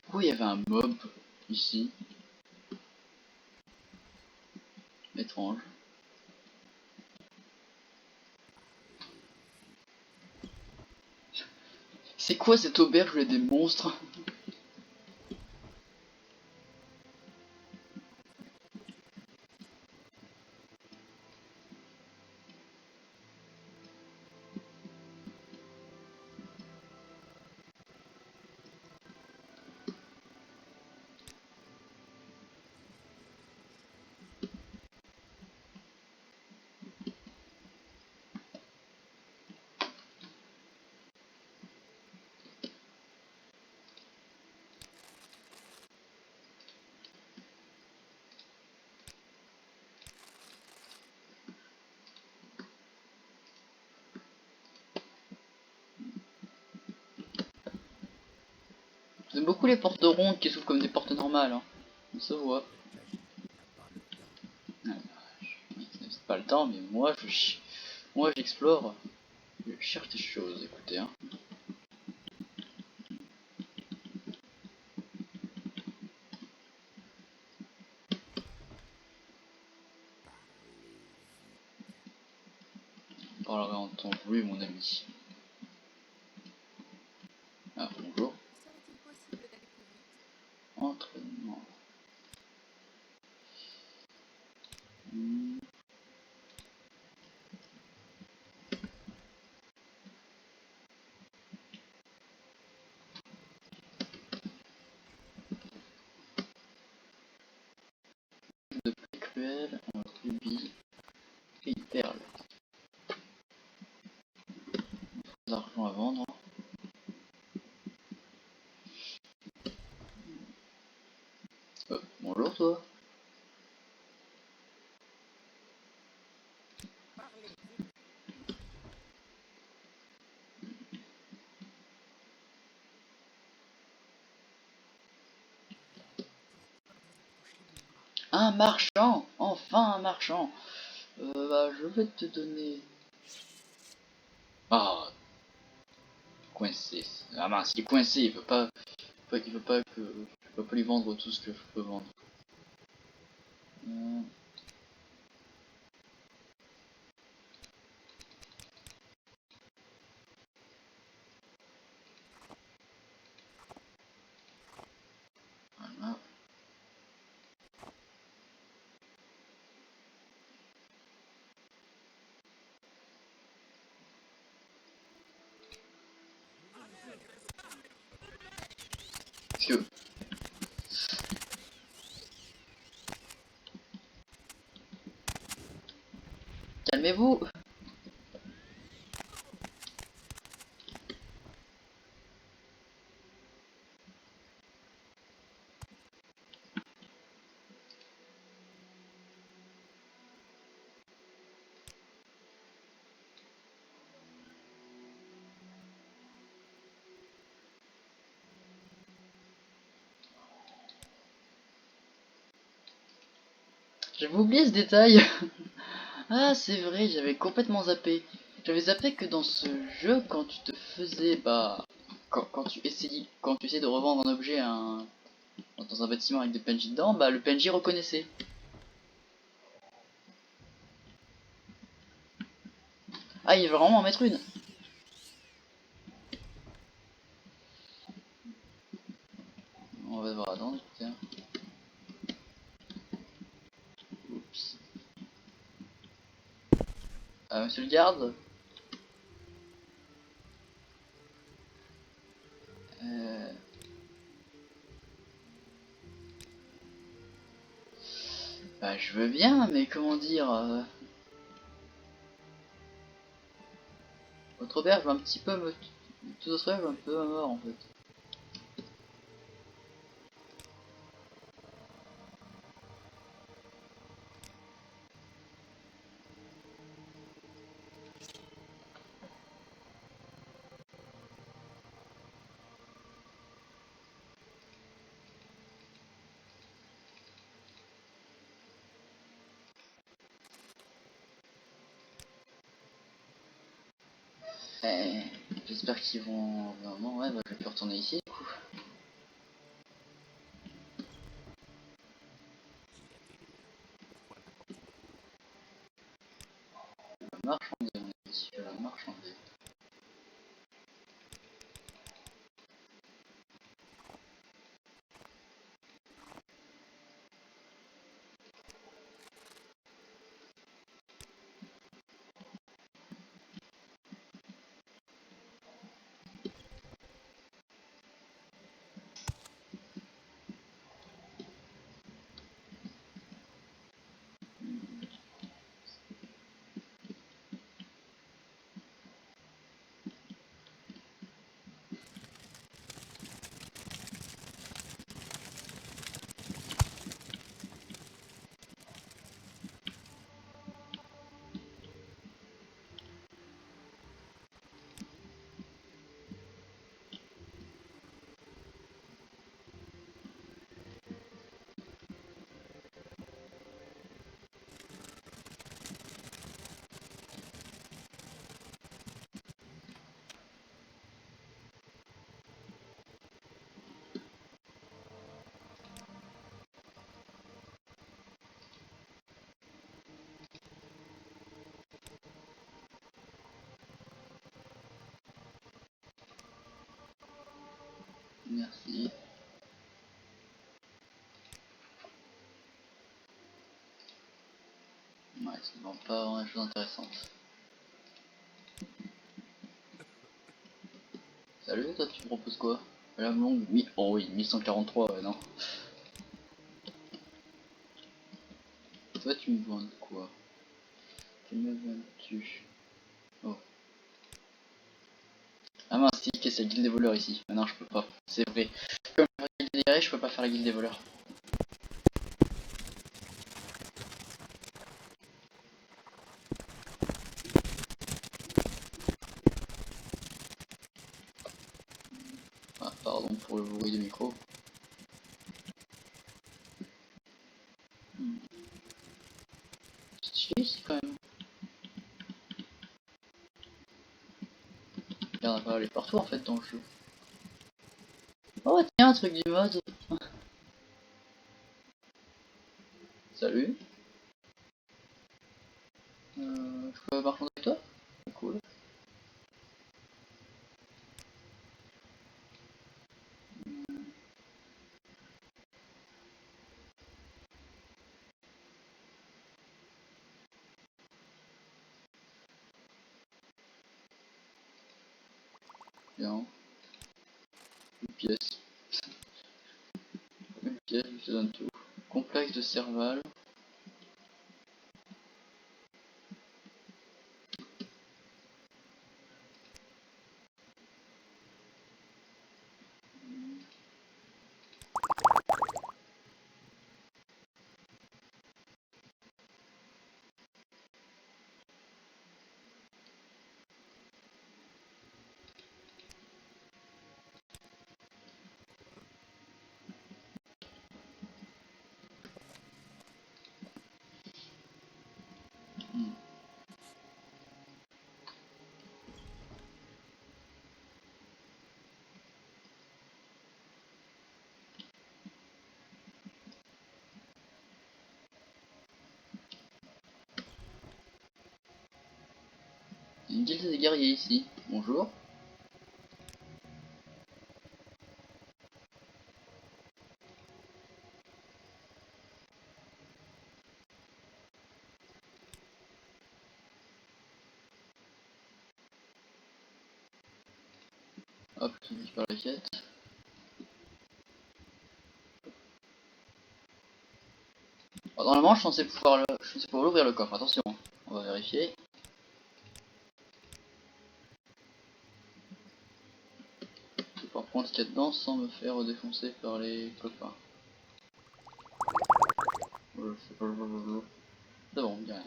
Speaker 1: Pourquoi il y avait un mob ici? Étrange. C'est quoi cette auberge où il y a des monstres? J'aime beaucoup les portes rondes qui s'ouvrent comme des portes normales. Hein. On se voit. Ah, c'est pas le temps, mais moi j'explore. Je cherche des choses, écoutez. Hein. On parlera en temps voulu, mon ami. Ah, bonjour.
Speaker 3: Serait-il possible d'aller plus vite?
Speaker 1: Entraînement. De plus cruel, en rubis et perle. L'argent à vendre. Bonjour toi.
Speaker 3: Parlez vite.
Speaker 1: Un marchand. Enfin un marchand. Bah je vais te donner. Ah, coincé. Ah mince, il est coincé. Il veut pas que je peux pas lui vendre tout ce que je peux vendre. Euh, voilà. Parce que calmez-vous. J'avais oublié ce détail. Ah c'est vrai, j'avais complètement zappé. J'avais zappé que dans ce jeu, quand tu te faisais, bah, quand tu essayais de revendre un objet dans un bâtiment avec des PNJ dedans, bah le PNJ reconnaissait. Ah, il veut vraiment en mettre une. On va devoir attendre, écoutez. Oups. Monsieur le garde. Euh... Bah je veux bien, mais comment dire... Votre auberge va un petit peu me... Toute votre auberge va un peu à mort en fait. Eh, j'espère qu'ils vont vraiment. Ouais, bah, je vais plus retourner ici du coup. Marchander, on a dit, je vais marchander. Merci. Ouais, ça ne vend pas vraiment des choses intéressantes. Salut, toi tu me proposes quoi? La longue? Oui, oh oui, 1143, ouais, non. Toi tu me vends quoi? Tu me vends-tu? Oh. Ah mince, si, c'est la guilde des voleurs ici. Ah non, je peux pas, c'est vrai. Comme la guilde des guerriers, je peux pas faire la guilde des voleurs. Ah, pardon pour le bruit de micro. C'est stylé ici quand même. Il y en a pas aller partout en fait dans le jeu. Oh tiens, un truc du mode. Salut. Je peux marchander avec toi? Cool. Bien. Une pièce. Une pièce, je te donne tout. Complexe de Serval. Une guilde des guerriers ici. Bonjour. Hop, je faire la quête. Alors, normalement, je suis censé pouvoir l'ouvrir le coffre. Attention, on va vérifier. Je vais pouvoir prendre ce qu'il y a dedans sans me faire défoncer par les copains. C'est bon, il y a rien.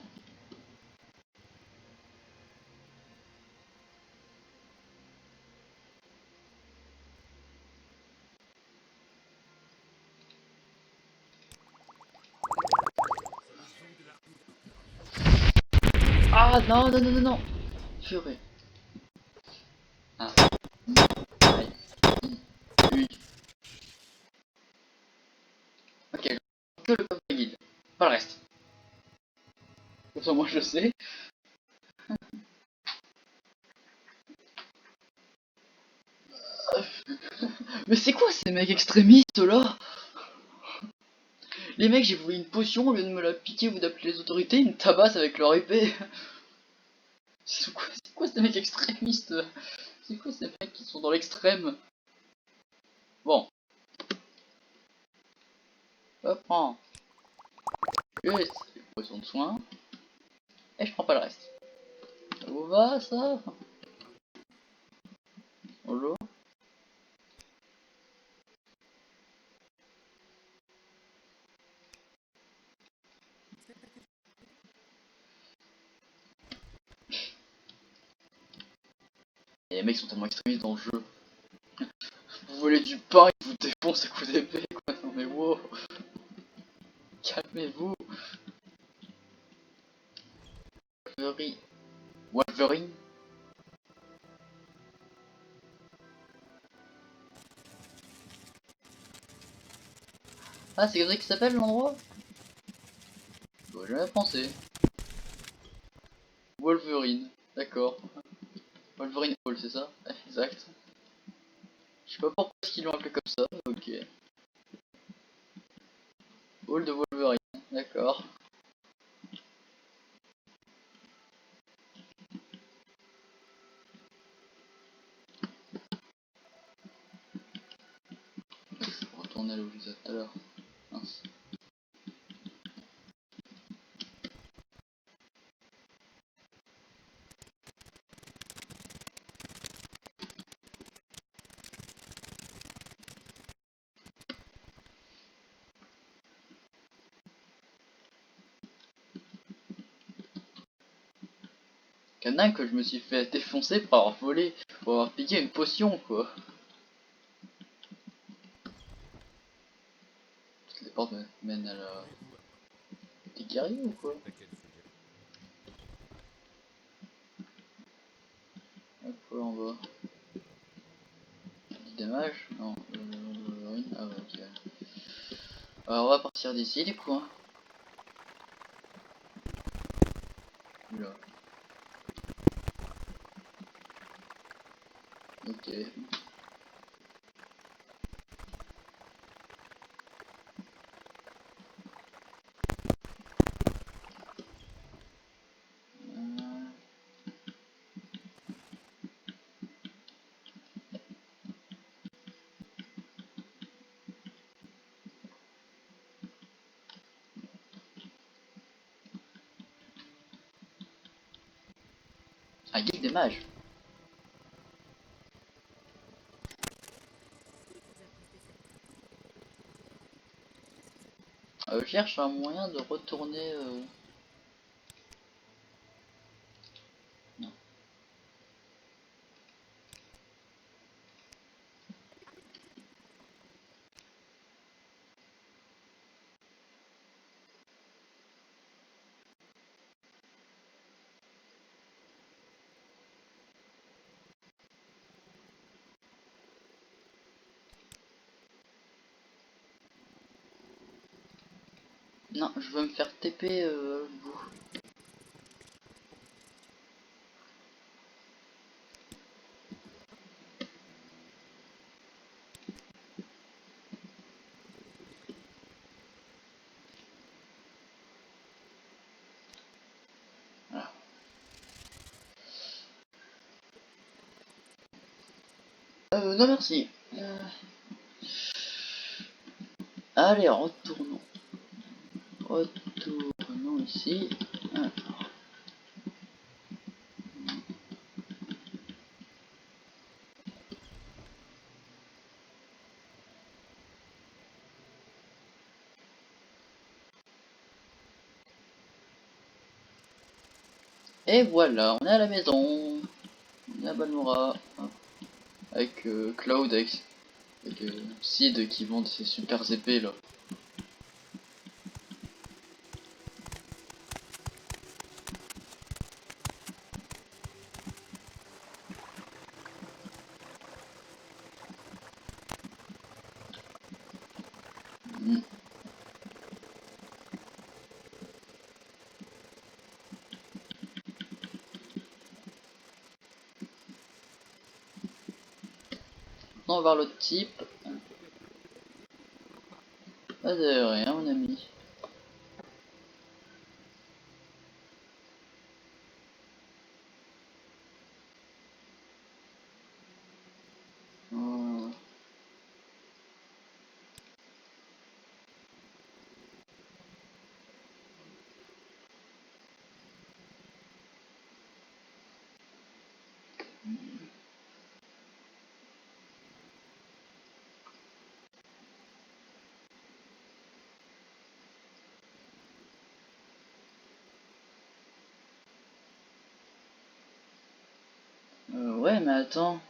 Speaker 1: Ah non, non, non, non, non. Purée. A, I, I, U. Ok, que le code de guide, pas le reste. Comme ça, moi je sais. Mais c'est quoi ces mecs extrémistes là? Les mecs, j'ai voulu une potion, au lieu de me la piquer ou d'appeler les autorités, ils me tabassent avec leur épée. C'est quoi ces mecs extrémistes? C'est quoi ces mecs qui sont dans l'extrême? Bon, hop, prends. Juste les potions de soin. Et je prends pas le reste. Ça vous va ça? Bonjour. Et les mecs sont tellement extrémistes dans le jeu. Vous volez du pain, ils vous défoncent à coups d'épée quoi. Non mais wow. Calmez-vous. Wolverine. Wolverine. Ah, c'est comme ça qu'il s'appelle l'endroit? J'aurais jamais pensé. Wolverine. D'accord. Wolverine Hall, c'est ça? Exact. Je sais pas pourquoi est-ce qu'ils l'ont appelé comme ça, mais ok. Hall de Wolverine. D'accord. Retourner là où j'étais tout à l'heure. Mince. Canin que je me suis fait défoncer pour avoir volé, pour avoir piqué une potion quoi. Toutes les portes mènent à la... T'es guerrier ou quoi? Hop, là en bas. Petit dommage. Non, Wolverine. Ah ouais, ok. Alors on va partir d'ici du coup. Hein. Oula. Ok. Ah, guilde des mages. Je cherche un moyen de retourner... Non. Non, je veux me faire TP vous. Voilà. Non merci. Allez, retournons. Retournons ici. Ah. Et voilà, on est à la maison. On est à Balmora. Hop. Avec Cloud, avec Sid qui vend ses super épées là. maintenant voir l'autre type. Pas de rien, mon ami. Oh. Ouais, mais attends.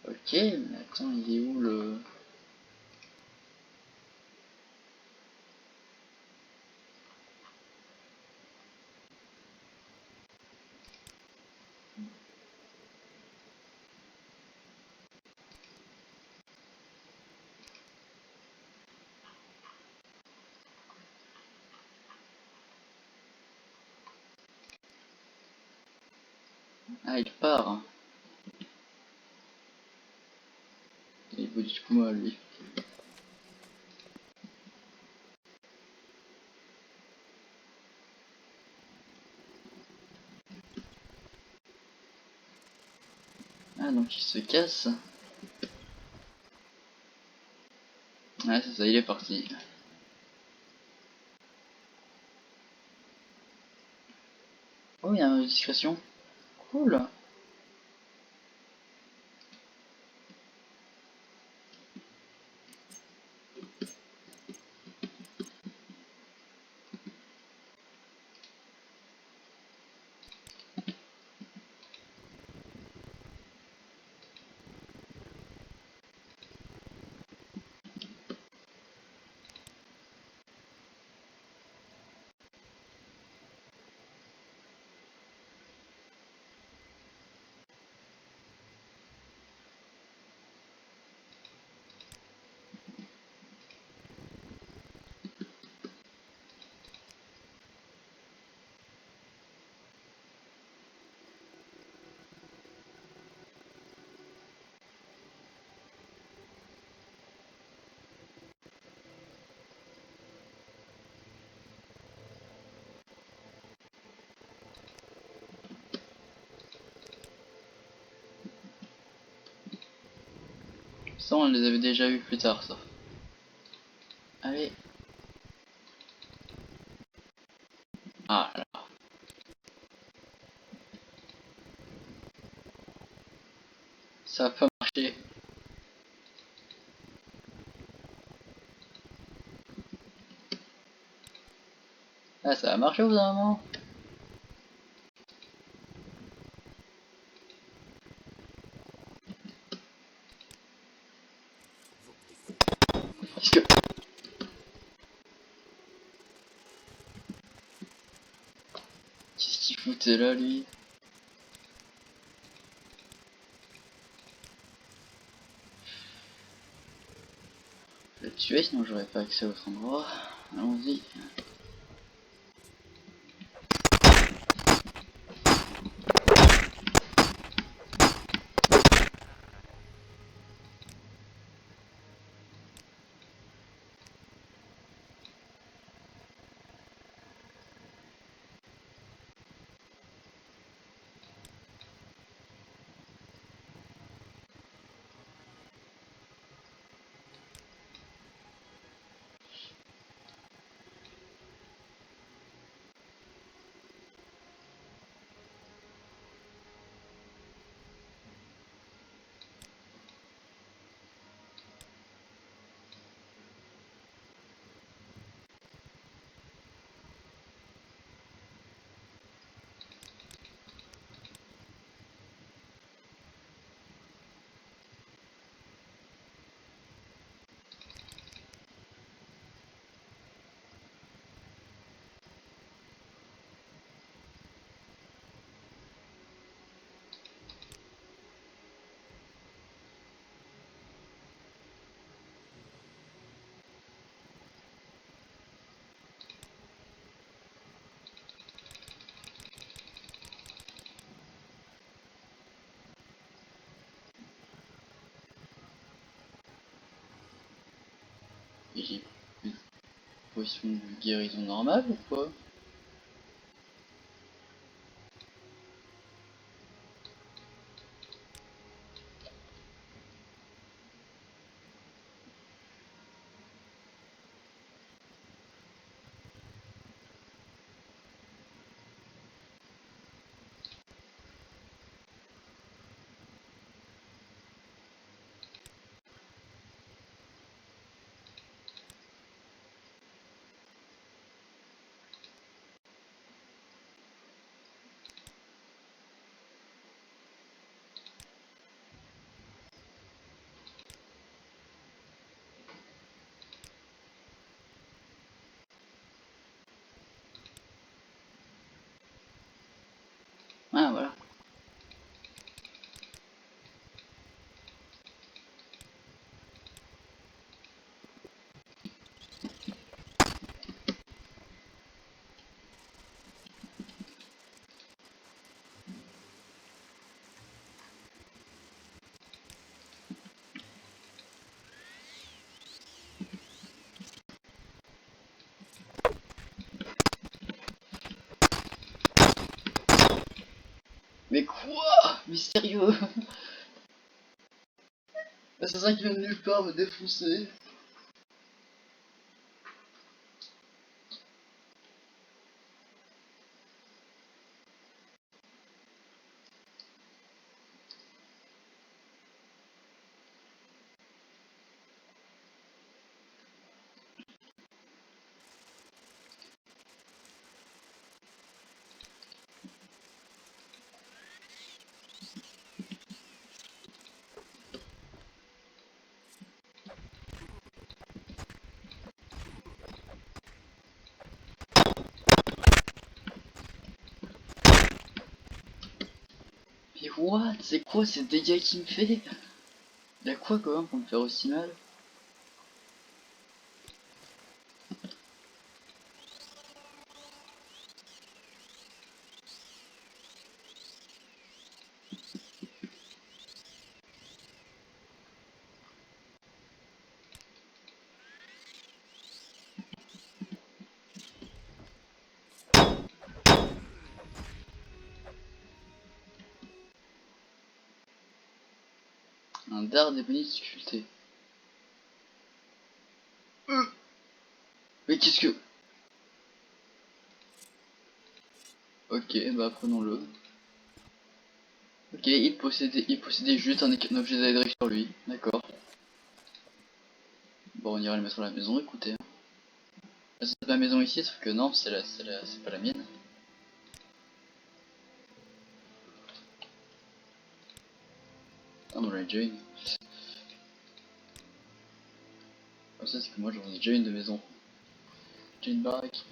Speaker 1: Ok, mais attends, il est où le... Ah, il part. Il est beau du coup, moi, lui. Ah, donc il se casse. Ah, c'est ça, il est parti. Oh, il y a une discrétion. Cool. Ça, on les avait déjà vus plus tard, ça. Allez. Ah là. Ça a pas marché. Ah, ça a marché au bout d'un moment. Parce que... Qu'est-ce qu'il foutait là, lui? Je vais le tuer, sinon j'aurais pas accès à l'autre endroit. Allons-y. Et j'ai une potion de guérison normale ou quoi? Ah voilà. Mais quoi? Mais sérieux? L'assassin qui vient de nulle part me défoncer. Mais what? C'est quoi ces dégâts qu'il me fait? Y'a quoi quand même pour me faire aussi mal? Un dard des bonnes difficultés. Mais qu'est-ce que... Ok, bah prenons-le. Ok, il possédait juste un objet d'électrique sur lui. D'accord. Bon, on ira le mettre à la maison, écoutez. C'est ma maison ici, sauf que non, c'est pas la mienne. Ah, on en a déjà une. Ah, ça, c'est que moi, j'en ai déjà une de maison. J'ai une baraque.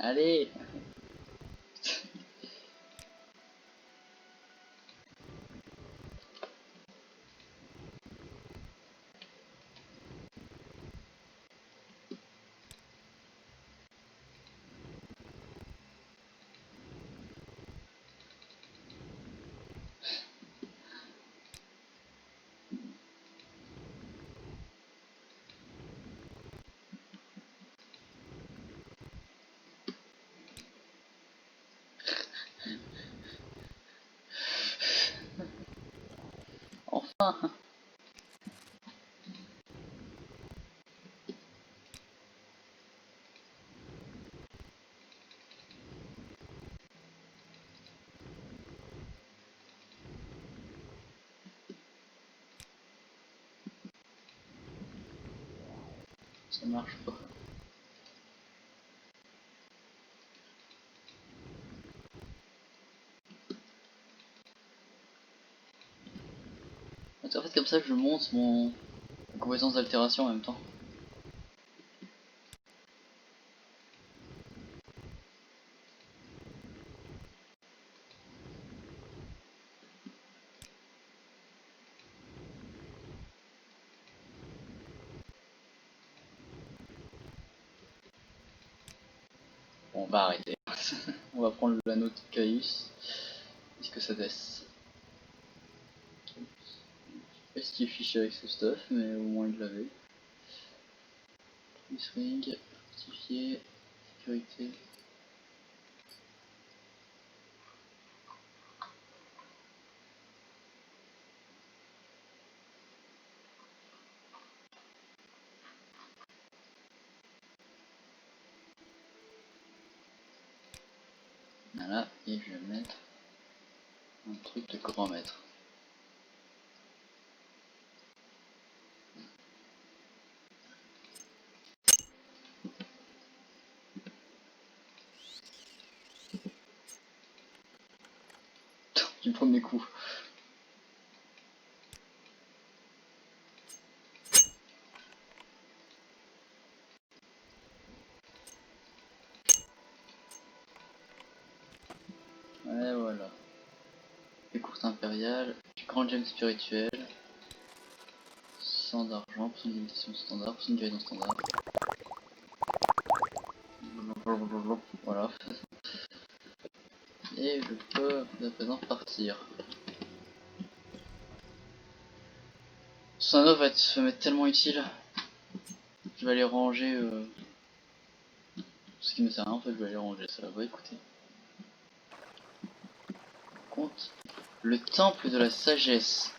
Speaker 1: Allez! Enfin! Ça marche pas. En fait, comme ça, je monte mon compétence d'altération en même temps. Bon, on va arrêter. On va prendre l'anneau de Caius. Est-ce que ça laisse? Je sais pas ce qu'il est fiché avec ce stuff, mais au moins il l'avait. Ring, fortifié, sécurité. Voilà, et je vais mettre un truc de grand maître. Du premier coup. Ouais, voilà. Les courses impériales, du grand gemme spirituel, 100 d'argent, pour une limitation standard, pour une guérison standard. Voilà. Et je peux à présent partir. Ce anneau va m'être tellement utile. Je vais aller ranger ce qui me sert à rien, en fait, je vais aller ranger ça là-bas, écoutez. Compte le temple de la sagesse.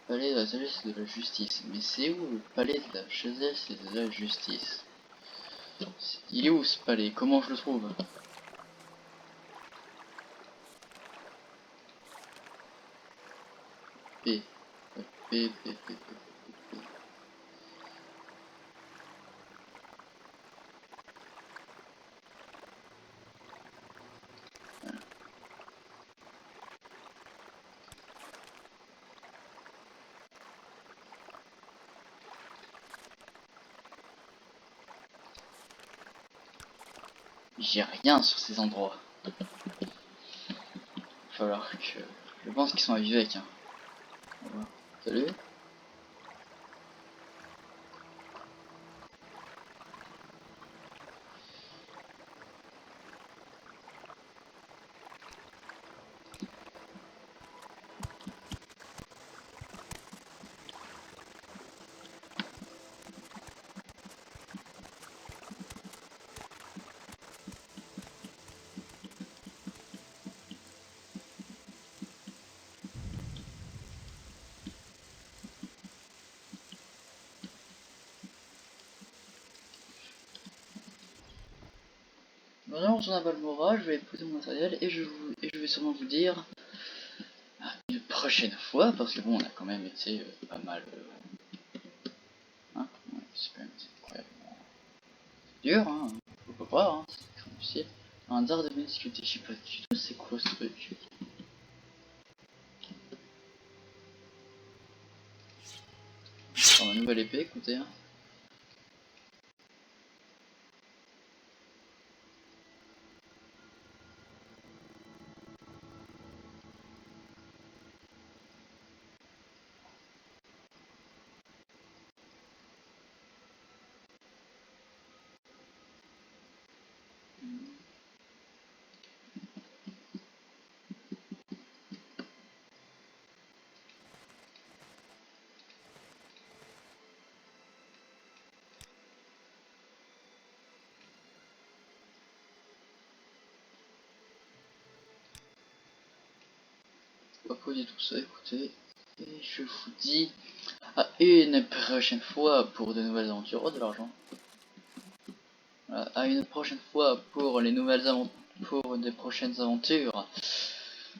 Speaker 1: Palais de la sagesse et de la justice. Mais c'est où le palais de la sagesse et de la justice? Il est où ce palais? Comment je le trouve? P. P, P, P, P, P, P. J'ai rien sur ces endroits. Il va falloir que... Je pense qu'ils sont à Vivec. Hein. Voilà. Salut. Maintenant, on retourne à Balmora, je vais poser mon matériel et je vais sûrement vous dire une prochaine fois, parce que bon, on a quand même été pas mal... hein, ouais, c'est quand même été incroyablement dur, hein, faut pas croire, hein, c'est très difficile. Un dard de difficulté, je sais pas du tout c'est quoi ce truc. Je prends ma nouvelle épée, écoutez. Hein. On va pas dire tout ça, écoutez. Et je vous dis à une prochaine fois pour de nouvelles aventures. Oh, de l'argent. Voilà, à une prochaine fois pour les nouvelles aventures. Pour des prochaines aventures.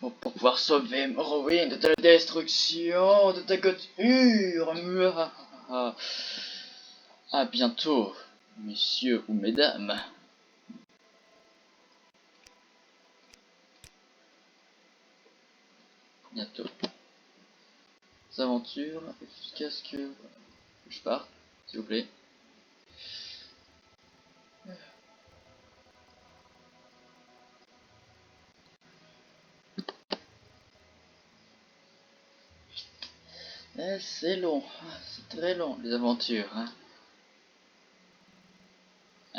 Speaker 1: Pour pouvoir sauver Morrowind de la destruction de ta couture. À bientôt, messieurs ou mesdames. bientôt. Aventures jusqu'à ce que je parte, s'il vous plaît. C'est long, c'est très long les aventures. Hein.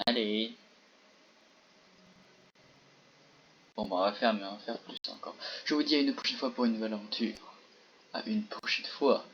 Speaker 1: Allez. Bon, bah, on va faire, mais on va faire plus encore. Je vous dis à une prochaine fois pour une nouvelle aventure. À une prochaine fois.